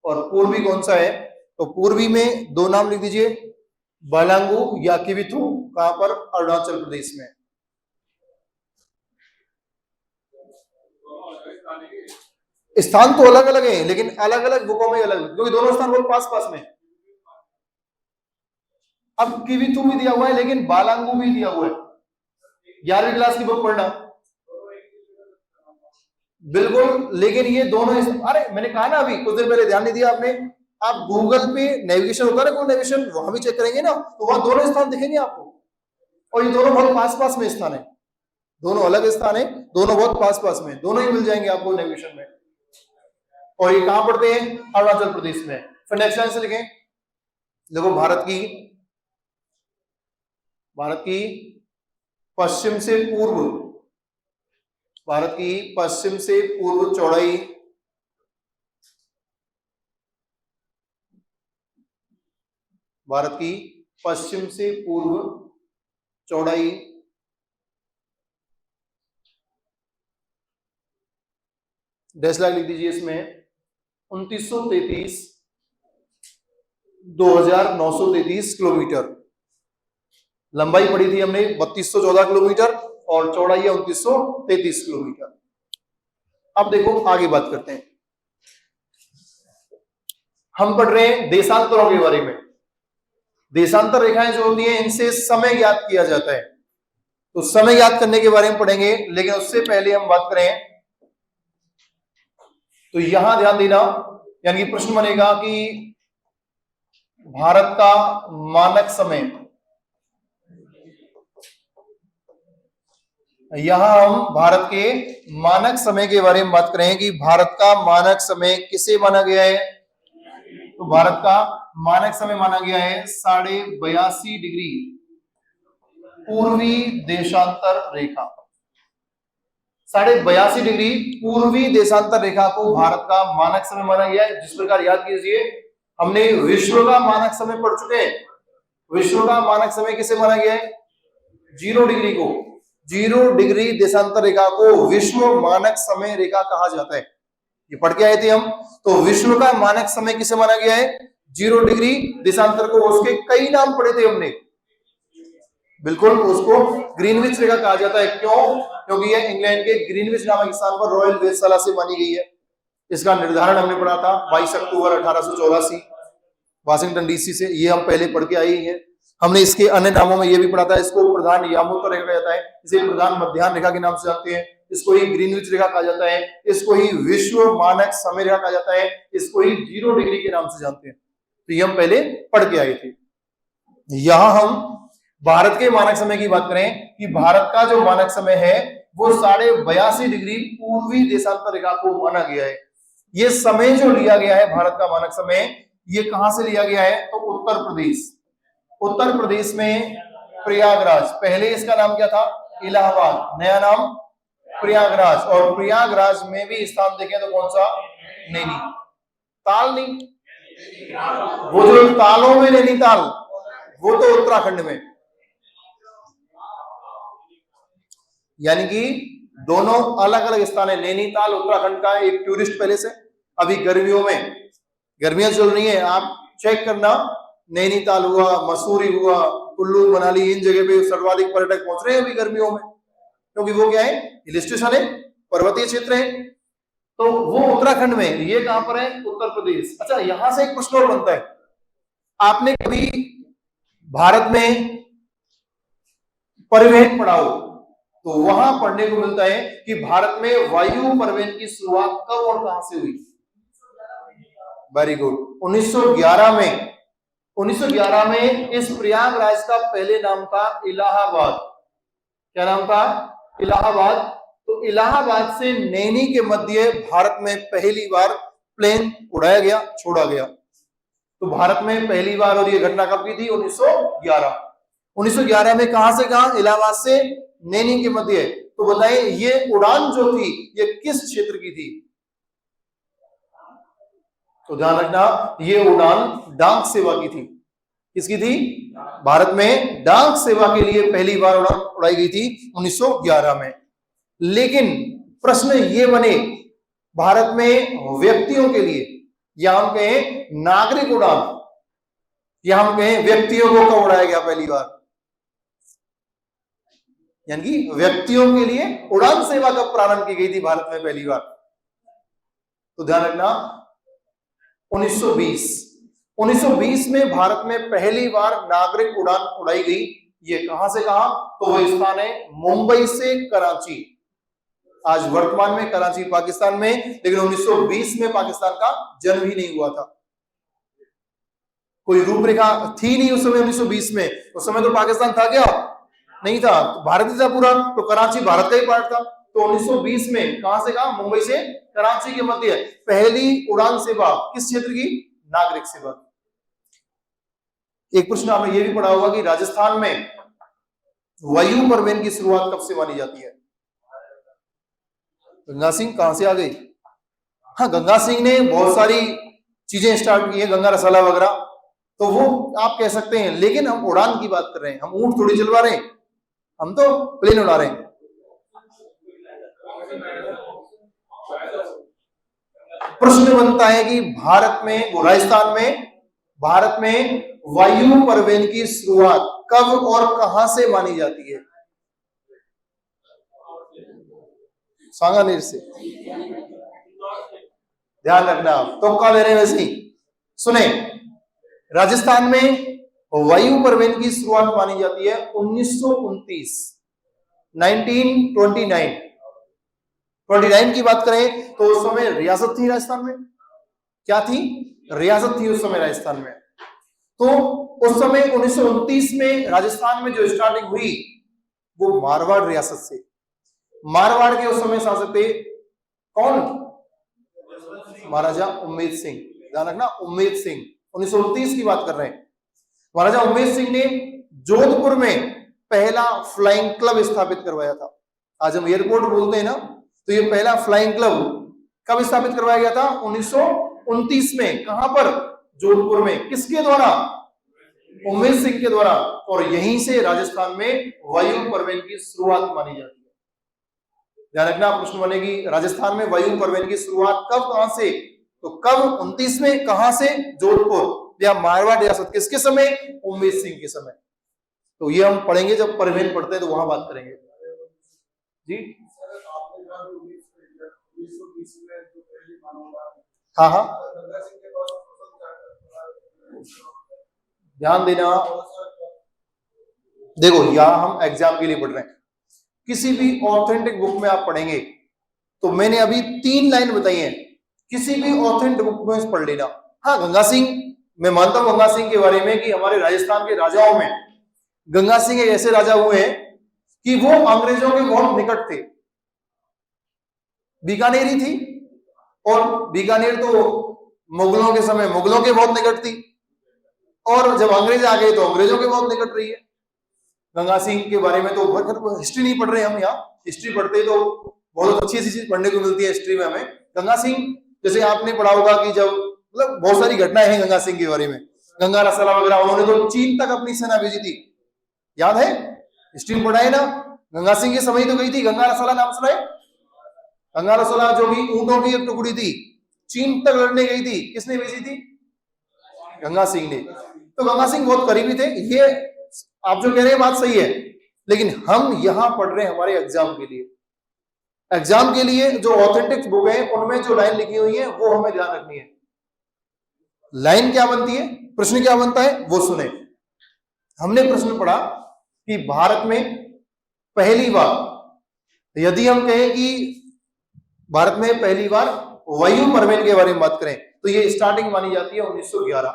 और पूर्वी कौन सा है? तो पूर्वी में दो नाम लिख दीजिए, बालांगू या किविथु, कहां पर? अरुणाचल प्रदेश में। स्थान तो अलग अलग है लेकिन अलग अलग बुकों में अलग, क्योंकि दोनों स्थान बहुत पास पास में। अब किविथु भी दिया हुआ है लेकिन बालांगू भी दिया हुआ है। 11वीं क्लास की बुक पढ़ना बिल्कुल, लेकिन ये दोनों अरे मैंने कहा ना अभी कुछ देर पहले, ध्यान नहीं दिया आपने? आप गूगल पे नेविगेशन होता है ना, नेविगेशन वहां भी चेक करेंगे ना, तो वहां दोनों स्थान दिखेंगे आपको, और ये दोनों बहुत पास पास में स्थान है, दोनों अलग स्थान है, दोनों बहुत पास पास में, दोनों ही मिल जाएंगे आपको नेविगेशन में। और ये कहां पड़ते हैं? अरुणाचल प्रदेश में। फिर नेक्स्ट लाइन से लिखें, देखो भारत की पश्चिम से पूर्व, भारत की पश्चिम से पूर्व चौड़ाई, भारत की पश्चिम से पूर्व चौड़ाई डैश लाइन लिख दीजिए इसमें 2933 2933 किलोमीटर। लंबाई पड़ी थी हमने 3214 किलोमीटर और चौड़ाई है 2933 किलोमीटर। अब देखो आगे बात करते हैं, हम पढ़ रहे हैं देशांतरों के बारे में। देशांतर रेखाएं जो होती हैं इनसे समय ज्ञात किया जाता है, तो समय ज्ञात करने के बारे में पढ़ेंगे, लेकिन उससे पहले हम बात करें तो यहां ध्यान देना, यानी कि प्रश्न बनेगा कि भारत का मानक समय, यहां हम भारत के मानक समय के बारे में बात करें कि भारत का मानक समय किसे माना गया है? तो भारत का मानक समय माना गया है 82.5 डिग्री पूर्वी देशांतर रेखा। 82.5 डिग्री पूर्वी देशांतर रेखा को भारत का मानक समय माना गया है। जिस प्रकार याद कीजिए, हमने विश्व का मानक समय पढ़ चुके हैं। विश्व का मानक समय किसे माना गया है? 0 डिग्री को, 0 डिग्री देशांतर रेखा को विश्व मानक समय रेखा कहा जाता है। ये पढ़ के आए थे हम। तो विश्व का मानक समय किसे माना गया है? 0 डिग्री देशांतर को। उसके कई नाम पढ़े थे हमने, बिल्कुल, उसको ग्रीनविच रेखा कहा जाता है। क्यों? क्योंकि यह इंग्लैंड के ग्रीनविच नामक स्थान पर रॉयल वेधशाला से मानी गई है। इसका निर्धारण हमने पढ़ा था 22 अक्टूबर 1884 वाशिंगटन डीसी से। ये हम पहले पढ़ के आई हैं। हमने इसके अन्य नामों में ये भी पढ़ा था, इसको प्रधान यामोत्तर रेखा कहा जाता है, इसे प्रधान मध्याह्न रेखा के नाम से जानते हैं, इसको ही ग्रीनविच रेखा कहा जाता है, इसको ही विश्व मानक समय रेखा कहा जाता है, इसको ही 0 डिग्री के नाम से जानते हैं। तो ये हम पहले पढ़ के आए थे। यहां हम भारत के मानक समय की बात करें कि भारत का जो मानक समय है वो 82.5 डिग्री पूर्वी देशांतर रेखा को माना गया है। ये समय जो लिया गया है भारत का मानक समय, ये कहां से लिया गया है? तो उत्तर प्रदेश। उत्तर प्रदेश में प्रयागराज, पहले इसका नाम क्या था? इलाहाबाद, नया नाम प्रयागराज। और प्रयागराज में भी स्थान देखें तो कौन सा? नैनीताल। नहीं, वो जो तालों में नैनीताल, वो तो उत्तराखंड में। यानी कि दोनों अलग अलग स्थान है। नैनीताल उत्तराखंड का एक टूरिस्ट पैलेस है। अभी गर्मियों में, गर्मियां चल रही हैं, आप चेक करना, नैनीताल हुआ, मसूरी हुआ, कुल्लू मनाली, इन जगह पे सर्वाधिक पर्यटक पहुंच रहे हैं अभी गर्मियों में। क्योंकि वो क्या है, हिल स्टेशन है, पर्वतीय क्षेत्र है। तो वो उत्तराखंड में, ये कहां पर है, उत्तर प्रदेश। अच्छा, यहां से एक प्रश्न और बनता है, आपने कभी भारत में परिवहन पढ़ा हो तो वहां पढ़ने को मिलता है कि भारत में वायु परिवहन की शुरुआत कब और कहां से हुई। वेरी गुड, 1911 में। 1911 में इस प्रयागराज का पहले नाम था इलाहाबाद। क्या नाम था? इलाहाबाद। तो इलाहाबाद से नैनी के मध्य भारत में पहली बार प्लेन उड़ाया गया, छोड़ा गया। तो भारत में पहली बार, और ये घटना कब की थी? 1911। 1911 में कहां से कहां? इलाहाबाद से नैनी के मध्य। तो बताइए ये उड़ान जो थी ये किस क्षेत्र की थी? तो ध्यान रखना, ये उड़ान डाक सेवा की थी। किसकी थी? भारत में डाक सेवा के लिए पहली बार उड़ान उड़ाई गई थी 1911 में। लेकिन प्रश्न ये बने, भारत में व्यक्तियों के लिए, या हम कहें नागरिक उड़ान, या हम कहें व्यक्तियों को कब उड़ाया गया पहली बार? यानी कि व्यक्तियों के लिए उड़ान सेवा कब प्रारंभ की गई थी भारत में पहली बार? तो ध्यान रखना, 1920। 1920 में भारत में पहली बार नागरिक उड़ान उड़ाई गई। ये कहां से कहां? तो वो स्थान है मुंबई से कराची। आज वर्तमान में कराची पाकिस्तान में, लेकिन 1920 में पाकिस्तान का जन्म ही नहीं हुआ था। कोई रूपरेखा थी नहीं उस समय 1920 में। उस समय तो पाकिस्तान था क्या? नहीं था, भारत ही था पूरा। तो कराची भारत का ही पार्ट था। तो 1920 में कहां से कहां? मुंबई से कराची के मध्य पहली उड़ान सेवा किस क्षेत्र की? नागरिक सेवा। एक प्रश्न आपने ये भी पढ़ा होगा कि राजस्थान में वायु परिवहन की शुरुआत कब से मानी जाती है? गंगा सिंह कहां से आ गई? हाँ, गंगा सिंह ने बहुत सारी चीजें स्टार्ट की है, गंगा रसाला वगैरह, तो वो आप कह सकते हैं। लेकिन हम उड़ान की बात कर रहे हैं, हम ऊंट थोड़ी चलवा रहे हैं, हम तो प्लेन उड़ा रहे हैं। प्रश्न बनता है कि भारत में, वो राजस्थान में, भारत में वायु परिवहन की शुरुआत कब और कहां से मानी जाती है? सांगानेर से। ध्यान रखना, तो क्या दे रहे हैं वैसे ही सुने। राजस्थान में वायु परिवहन की शुरुआत मानी जाती है 1929, 1929। 29 की बात करें तो उस समय रियासत थी राजस्थान में। क्या थी? रियासत थी उस समय राजस्थान में। तो उस समय 1929 में राजस्थान में जो स्टार्टिंग हुई वो मारवाड़ रियासत से। मारवाड़ के उस समय शासक थे कौन? महाराजा उम्मेद सिंह। ध्यान रखना, उम्मेद सिंह। 1929 की बात कर रहे हैं। महाराजा उम्मेद सिंह ने जोधपुर में पहला फ्लाइंग क्लब स्थापित करवाया था। आज हम एयरपोर्ट बोलते हैं ना, तो ये पहला फ्लाइंग क्लब कब स्थापित करवाया गया था? 1929 में। कहां पर? जोधपुर में। किसके द्वारा? उम्मेद सिंह के द्वारा। और यहीं से राजस्थान में वायु परिवहन की शुरुआत मानी जाती है। ध्यान रखना, प्रश्न बनेगी राजस्थान में वायु परिवहन की शुरुआत कब, कहां से? तो कब? 29 में। कहां से? जोधपुर या मारवाड़ रियासत। किसके समय? उम्मेद सिंह के समय। तो ये हम पढ़ेंगे जब परिवहन पढ़ते हैं, तो वहां बात करेंगे जी। हाँ हाँ, ध्यान देना। देखो, यहां हम एग्जाम के लिए पढ़ रहे हैं। किसी भी ऑथेंटिक बुक में आप पढ़ेंगे तो मैंने अभी 3 लाइन बताई हैं, किसी भी ऑथेंटिक बुक में पढ़ लेना। हाँ, गंगा सिंह, मैं मानता हूं गंगा सिंह के बारे में कि हमारे राजस्थान के राजाओं में गंगा सिंह एक ऐसे राजा हुए हैं कि वो अंग्रेजों के बहुत निकट थे। बीकानेरी थी, और बीकानेर तो मुगलों के समय मुगलों के बहुत निकट थी, और जब अंग्रेज आ गए तो अंग्रेजों के बहुत निकट रही है। गंगा सिंह के बारे में तो हिस्ट्री नहीं पढ़ रहे हम, यहाँ हिस्ट्री पढ़ते तो बहुत अच्छी अच्छी चीज पढ़ने को मिलती है हिस्ट्री में हमें। गंगा सिंह, जैसे आपने पढ़ा होगा कि जब, मतलब बहुत सारी घटनाएं हैं गंगा सिंह के बारे में, गंगा रसाला वगैरह, उन्होंने तो चीन तक अपनी सेना भेजी थी। याद है? हिस्ट्री में पढ़ा है ना? गंगा सिंह के समय तो गई थी। गंगा रसाला नाम सुना है? गंगा रसाला जो भी ऊंटों की एक टुकड़ी थी, चीन तक लड़ने गई थी। किसने भेजी थी? गंगा सिंह ने। तो गंगा सिंह बहुत करीबी थे। ये आप जो कह रहे हैं बात सही है, लेकिन हम यहां पढ़ रहे हैं हमारे एग्जाम के लिए। एग्जाम के लिए जो ऑथेंटिक बुक है उनमें जो लाइन लिखी हुई है वो हमें ध्यान रखनी है। लाइन क्या बनती है, प्रश्न क्या बनता है वो सुने। हमने प्रश्न पढ़ा कि भारत में पहली बार, यदि हम कहें कि भारत में पहली बार वायु परिवहन के बारे में बात करें तो ये स्टार्टिंग मानी जाती है 1911।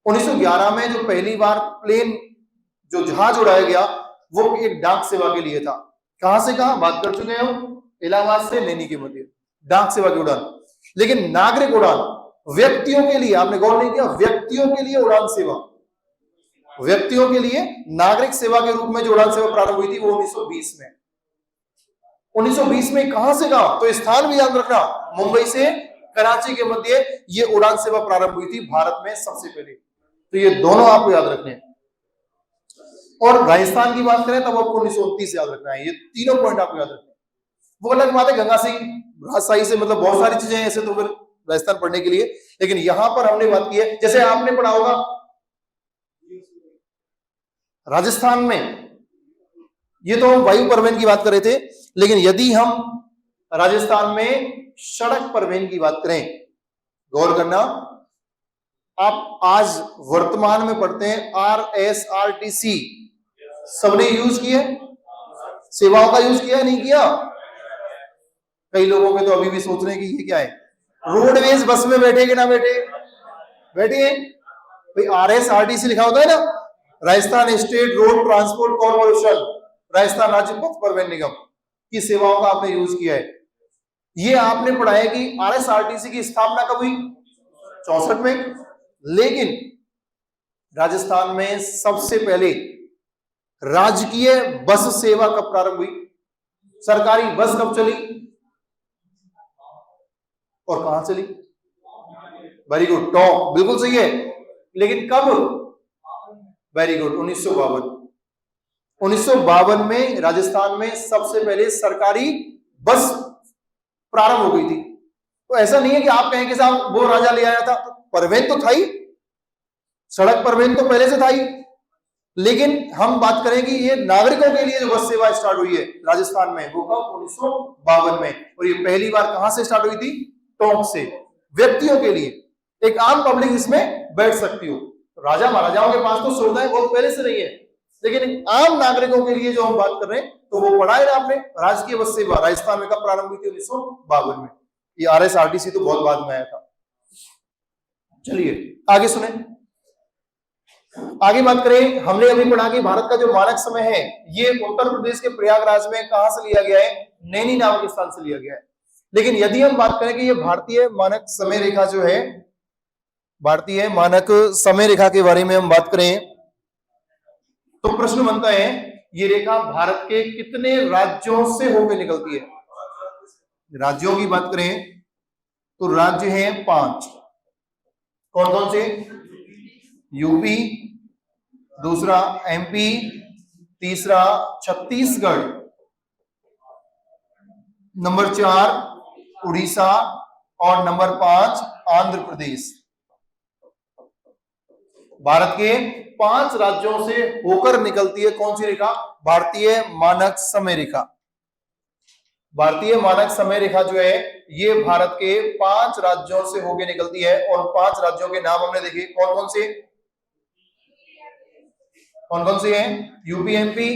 1911 में जो पहली बार प्लेन, जो जहाज उड़ाया गया वो एक डाक सेवा के लिए था। कहां से कहां बात कर चुके हैं हम, इलाहाबाद से नैनी के मध्य, डाक सेवा की उड़ान। लेकिन नागरिक उड़ान व्यक्तियों के लिए, आपने गौर नहीं किया, व्यक्तियों के लिए उड़ान सेवा, व्यक्तियों के लिए नागरिक सेवा के रूप में जो उड़ान सेवा प्रारंभ हुई थी वो 1920 में। 1920 में कहां से कहां, तो स्थान भी याद रखना, मुंबई से कराची के मध्य ये उड़ान सेवा प्रारंभ हुई थी भारत में सबसे पहले। तो ये दोनों आपको याद रखने हैं। और राजस्थान की बात करें तब आपको 1929 याद रखना है। ये तीनों पॉइंट आपको याद रखना है। वो अलग बात है गंगा सिंह राजशाही से, मतलब बहुत सारी चीजें ऐसे तो फिर राजस्थान पढ़ने के लिए, लेकिन यहां पर हमने बात की है, जैसे आपने पढ़ा होगा राजस्थान में, ये तो हम वायु परिवहन की बात कर रहे थे, लेकिन यदि हम राजस्थान में सड़क परिवहन की बात करें, गौर करना, आप आज वर्तमान में पढ़ते हैं RSRTC, सबने यूज किया, सेवाओं का यूज किया नहीं किया? कई लोगों के तो अभी भी सोच रहे हैं कि ये क्या है, रोडवेज बस में बैठे कि ना बैठे, बैठे हैं भाई। RSRTC लिखा होता है ना, Rajasthan state road transport corporation, Rajasthan राज्य पथ परिवहन निगम की सेवाओं का आपने यूज किया है। ये आपने पढ़ा है कि RSRTC की स्थापना कब हुई, 64 में। लेकिन राजस्थान में सबसे पहले राजकीय बस सेवा कब प्रारंभ हुई, सरकारी बस कब चली और कहां चली? वेरी गुड, टॉप, बिल्कुल सही है। लेकिन कब? Very good, 1952। 1952 में राजस्थान में सबसे पहले सरकारी बस प्रारंभ हो गई थी। तो ऐसा नहीं है कि आप कहें कि साहब वो राजा ले आया था, परिवहन तो था ही, सड़क परिवहन तो पहले से था ही, लेकिन हम बात करें कि ये नागरिकों के लिए जो बस सेवा स्टार्ट हुई है राजस्थान में वो कब, 1952 में। और ये पहली बार कहां से स्टार्ट हुई थी, टोंक से। व्यक्तियों के लिए, एक आम पब्लिक इसमें बैठ सकती हो। राजा महाराजाओं के पास तो सुविधाएं बहुत पहले से नहीं है, लेकिन आम नागरिकों के लिए जो हम बात कर रहे हैं तो वो पढ़ा है ना आपने, राजकीय बस सेवा राजस्थान में कब प्रारंभ हुई थी, 1952 में। ये RSRTC तो बहुत बाद में आया था। चलिए आगे सुने, आगे बात करें। हमने अभी पढ़ा कि भारत का जो मानक समय है ये उत्तर प्रदेश के प्रयागराज में कहां से लिया गया है, नैनी नामक स्थान से लिया गया है। लेकिन यदि हम बात करें कि ये भारतीय मानक समय रेखा जो है, भारतीय मानक समय रेखा के बारे में हम बात करें तो प्रश्न बनता है ये रेखा भारत के कितने राज्यों से होकर निकलती है। राज्यों की बात करें तो राज्य हैं 5। कौन कौन से? यूपी, दूसरा MP, तीसरा छत्तीसगढ़, नंबर 4 उड़ीसा और नंबर 5 आंध्र प्रदेश। भारत के 5 राज्यों से होकर निकलती है कौन सी रेखा, भारतीय मानक समय रेखा। भारतीय मानक समय रेखा जो है ये भारत के 5 राज्यों से होकर निकलती है। और 5 राज्यों के नाम हमने देखे, कौन कौन से, कौन कौन से हैं? UP, MP,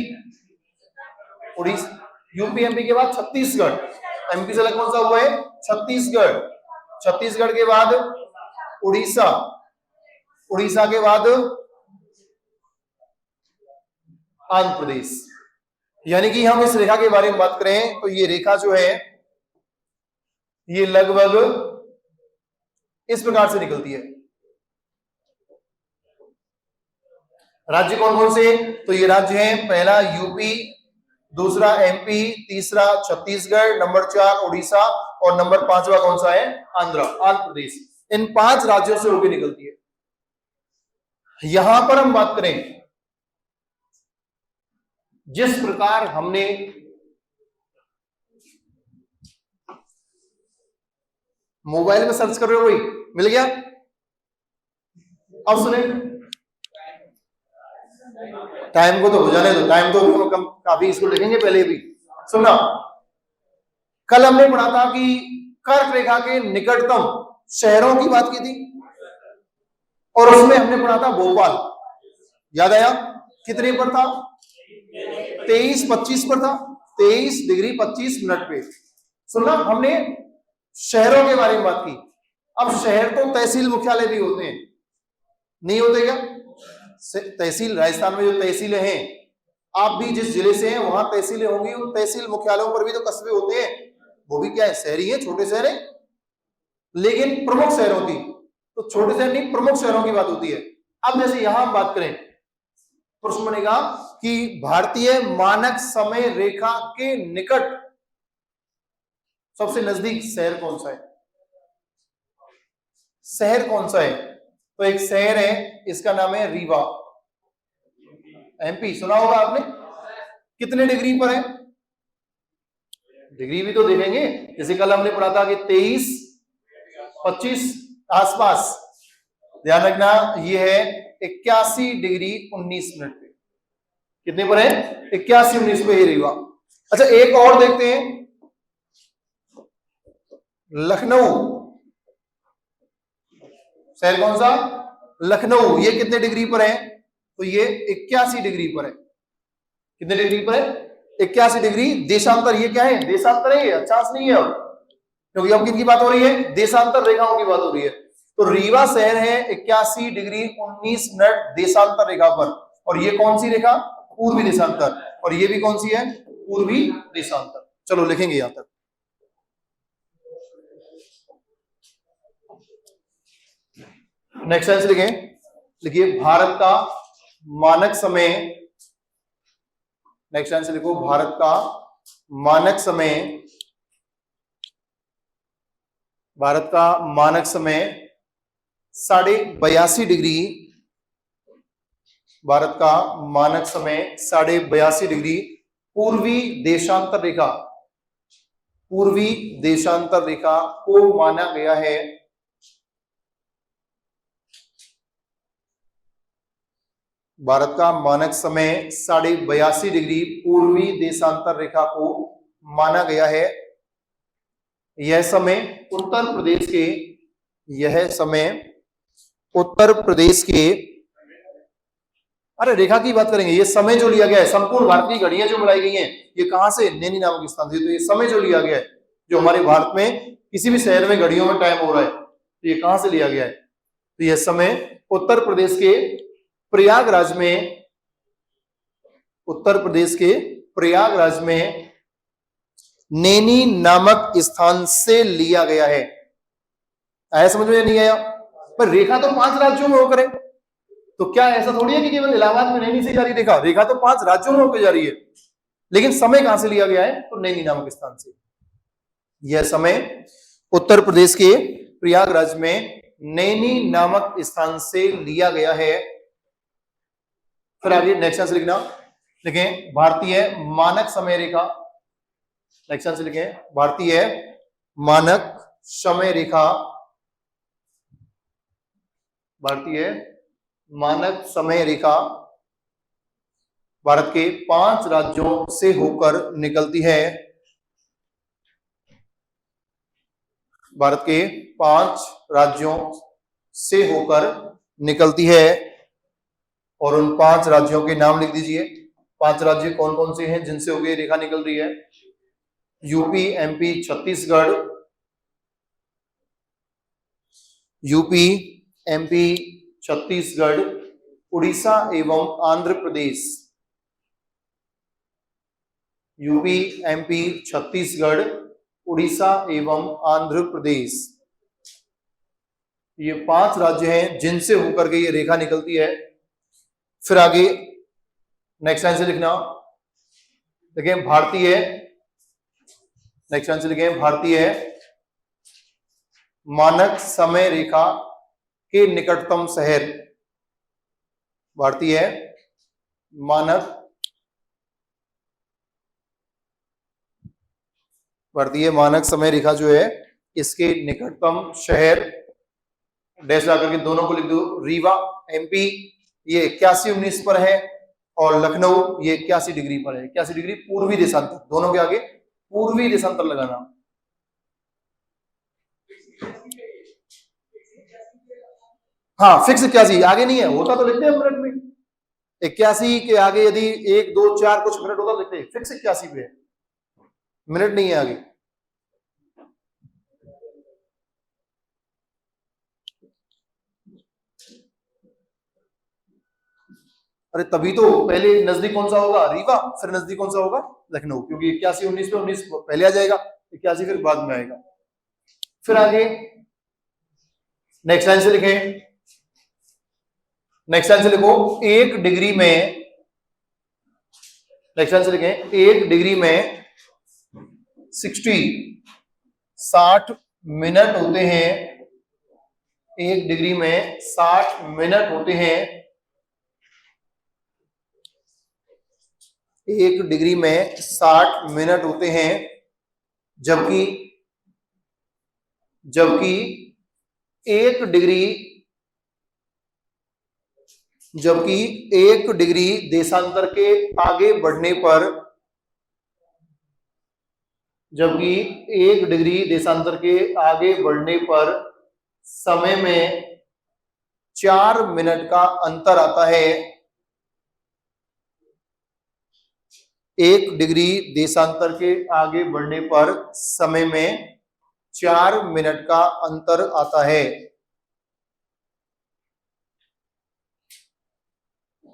Orissa, UP MP के बाद छत्तीसगढ़, MP से अलग कौन सा हुआ है, छत्तीसगढ़, छत्तीसगढ़ के बाद उड़ीसा, उड़ीसा के बाद आंध्र प्रदेश। यानी कि हम इस रेखा के बारे में बात करें तो ये रेखा जो है ये लगभग इस प्रकार से निकलती है। राज्य कौन कौन से? तो ये राज्य हैं, पहला यूपी, दूसरा MP, तीसरा छत्तीसगढ़, नंबर 4 उड़ीसा और नंबर 5वां कौन सा है, आंध्र प्रदेश। इन 5 राज्यों से होकर निकलती है। यहां पर हम बात करें जिस प्रकार हमने मोबाइल में सर्च कर रहे हो वही मिल गया। अब सुने, टाइम को तो हो जाने दो, टाइम तो हम काफी इसको लिखेंगे पहले भी। सुनना, कल हमने पढ़ा था कि कर्क रेखा के निकटतम शहरों की बात की थी और उसमें हमने पढ़ा था भोपाल, याद आया? कितने पर था? 23-25 पर था, 23 डिग्री 25 मिनट पे। सुनना, हमने शहरों के बारे में बात की। अब शहर तो तहसील मुख्यालय भी होते हैं, नहीं होते क्या? तहसील, राजस्थान में जो तहसीलें हैं, आप भी जिस जिले से हैं वहां तहसीलें होंगी, उन तहसील मुख्यालयों पर भी तो कस्बे होते हैं, वो भी क्या है? शहरी है, छोटे शहर है। लेकिन प्रमुख शहरों की तो छोटे शहर नहीं, प्रमुख शहरों की बात होती है। अब जैसे यहां हम बात करें, प्रश्न बनेगा कि भारतीय मानक समय रेखा के निकट सबसे नजदीक शहर कौन सा है? शहर कौन सा है? तो एक शहर है, इसका नाम है रीवा, एमपी। सुना होगा आपने। कितने डिग्री पर है? डिग्री भी तो देखेंगे, जैसे कल हमने पढ़ा था कि 23-25 आसपास। ध्यान रखना, ये है 81 डिग्री 19 मिनट पे। कितने पर है? 81-19 पे है रीवा। अच्छा, एक और देखते हैं, लखनऊ शहर कौन सा? लखनऊ। ये कितने डिग्री पर है? तो ये 81 डिग्री पर है। कितने डिग्री पर है? 81 डिग्री। देशांतर, ये क्या है? देशांतर है, ये अक्षांश नहीं है अब, क्योंकि अब किनकी बात हो रही है? देशांतर रेखाओं की बात हो रही है। तो रीवा शहर है 81 डिग्री 19 मिनट देशांतर रेखा पर। और ये कौन सी रेखा? पूर्वी देशांतर। और ये भी कौन सी है? पूर्वी देशांतर। चलो लिखेंगे यहां तक। नेक्स्ट आंसर लिखें, लिखिए भारत का मानक समय। नेक्स्ट आंसर लिखो, भारत का मानक समय। भारत का मानक समय 82.5 डिग्री। भारत का मानक समय 82.5 डिग्री पूर्वी देशांतर रेखा, पूर्वी देशांतर रेखा को माना गया है। भारत का मानक समय 82.5 डिग्री पूर्वी देशांतर रेखा को माना गया है। यह समय उत्तर प्रदेश के, यह समय उत्तर प्रदेश के, अरे रेखा की बात करेंगे, ये समय जो लिया गया है, संपूर्ण भारत की घड़ियां जो बनाई गई हैं, ये कहां से? नैनी नामक स्थान से। तो ये समय जो लिया गया है, जो हमारे भारत में किसी भी शहर में घड़ियों में टाइम हो रहा है, तो ये कहां से लिया गया है? तो यह समय उत्तर प्रदेश के प्रयागराज में, उत्तर प्रदेश के प्रयागराज में नैनी नामक स्थान से लिया गया है। आया समझ में? नहीं आया? पर रेखा तो 5 राज्यों में होकर है, तो क्या ऐसा थोड़ी है कि केवल इलाहाबाद में नैनी से जा रही रेखा? रेखा तो 5 राज्यों में होकर जा रही है, लेकिन समय कहां से लिया गया है? तो नैनी नामक स्थान से। यह समय उत्तर प्रदेश के प्रयागराज में नैनी नामक स्थान से लिया गया है। फिर आगे नेक्स्ट आंसर लिखना, लिखें भारतीय मानक समय रेखा। नेक्स्ट आंसर लिखें भारतीय मानक समय रेखा। भारतीय मानक समय रेखा भारत के 5 राज्यों से होकर निकलती है। भारत के 5 राज्यों से होकर निकलती है, और उन 5 राज्यों के नाम लिख दीजिए। 5 राज्य कौन कौन से हैं जिनसे होकर रेखा निकल रही है? UP, MP, Chhattisgarh, UP, MP, Chhattisgarh, Orissa एवं आंध्र प्रदेश। यूपी, एमपी, छत्तीसगढ़, उड़ीसा एवं आंध्र प्रदेश। ये 5 राज्य हैं जिनसे होकर के ये रेखा निकलती है। फिर आगे नेक्स्ट आंसर लिखना, देखें भारतीय, नेक्स्ट आंसर लिखें भारतीय मानक समय रेखा के निकटतम शहर। भारतीय मानक, भारतीय मानक समय रेखा जो है, इसके निकटतम शहर, डैश ला करके दोनों को लिख दो, रीवा एमपी, ये 81-19 पर है। और लखनऊ ये 81 डिग्री पर है। 81 डिग्री पूर्वी देशांतर, दोनों के आगे पूर्वी देशांतर लगाना। हाँ फिक्स 81, आगे नहीं है, होता तो लिखते हैं मिनट में। 81 के आगे यदि 1 2 4 कुछ मिनट होता तो लिखते हैं, फिक्स 81 पे है, मिनट नहीं है आगे। अरे तभी तो पहले नजदीक कौन सा होगा, रीवा, फिर नजदीक कौन सा होगा, लखनऊ, क्योंकि 81 19 पे 19 पहले आ जाएगा, 81 फिर बाद में आएगा। फिर आगे नेक्स्ट लाइन से लिखें, नेक्स्ट लाइन से लिखो 1 डिग्री में, नेक्स्ट लाइन से लिखें 1 डिग्री में 60 मिनट होते हैं। 1 डिग्री में 60 मिनट होते हैं। 1 डिग्री में 60 मिनट होते हैं, जबकि 1 डिग्री देशांतर के आगे बढ़ने पर, जबकि 1 डिग्री देशांतर के आगे बढ़ने पर समय में 4 मिनट का अंतर आता है। 1 डिग्री देशांतर के आगे बढ़ने पर समय में 4 मिनट का अंतर आता है।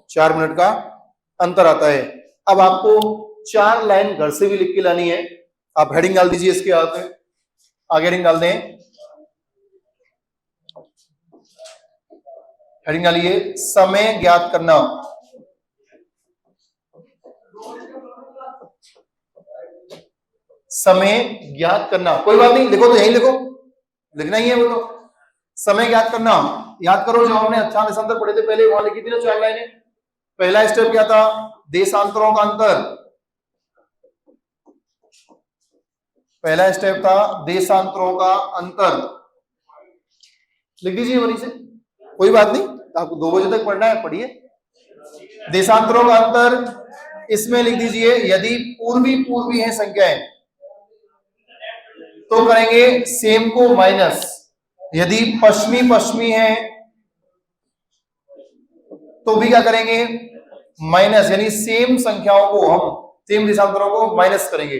4 मिनट का अंतर आता है। अब आपको 4 लाइन घर से भी लिख के लानी है। आप हेडिंग डाल दीजिए, इसके आगे हेडिंग डाल दें, हेडिंग डालिए समय ज्ञात करना। समय ज्ञात करना, कोई बात नहीं, लिखो तो यही लिखो, लिखना ही है वो तो। समय ज्ञात करना, याद करो जो हमने अक्षांश देशांतर पढ़े थे पहले, वहां लिखी थी ना 4 लाइनें। पहला स्टेप क्या था, देशांतरों का अंतर। पहला स्टेप था देशांतरों का अंतर, लिख दीजिए वहीं से, कोई बात नहीं, आपको 2 बजे तक पढ़ना है, पढ़िए। देशांतरों का अंतर, इसमें लिख दीजिए यदि पूर्वी है संख्याएं तो करेंगे सेम को माइनस, यदि पश्चिमी है तो भी क्या करेंगे, माइनस, यानी सेम संख्याओं को हम, सेम देशांतरों को माइनस करेंगे।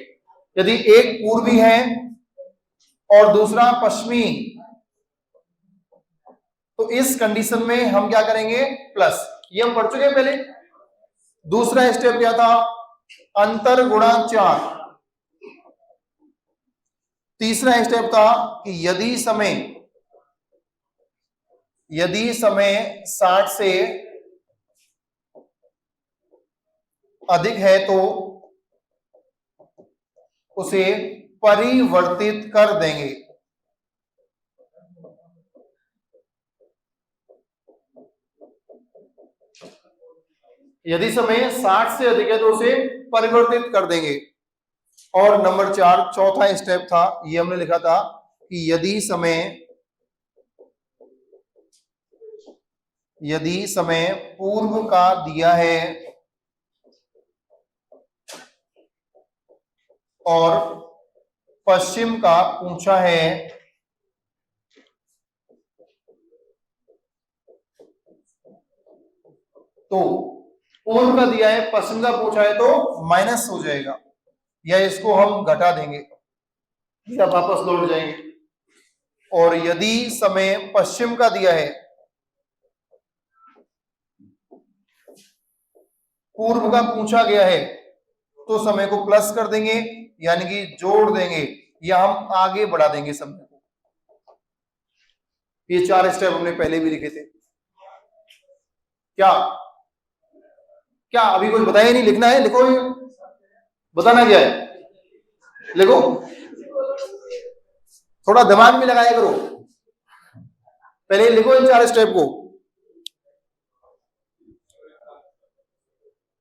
यदि एक पूर्वी है और दूसरा पश्चिमी, तो इस कंडीशन में हम क्या करेंगे, प्लस, ये हम पढ़ चुके हैं पहले। दूसरा स्टेप क्या था, अंतर गुणा 4। तीसरा स्टेप था कि यदि समय 60 से अधिक है तो उसे परिवर्तित कर देंगे। यदि समय 60 से अधिक है तो उसे परिवर्तित कर देंगे। और नंबर 4 चौथा स्टेप था, ये हमने लिखा था कि यदि समय पूर्व का दिया है और पश्चिम का पूछा है तो, पूर्व का दिया है पश्चिम का पूछा है तो माइनस हो जाएगा, या इसको हम घटा देंगे या वापस लौट जाएंगे। और यदि समय पश्चिम का दिया है, पूर्व का पूछा गया है, तो समय को प्लस कर देंगे, यानी कि जोड़ देंगे, या हम आगे बढ़ा देंगे समय को। ये 4 स्टेप हमने पहले भी लिखे थे। क्या अभी कुछ बताया नहीं, लिखना है, लिखो, ये बताना क्या है, लिखो, थोड़ा दिमाग में लगाया करो, पहले लिखो इन 4 स्टेप को।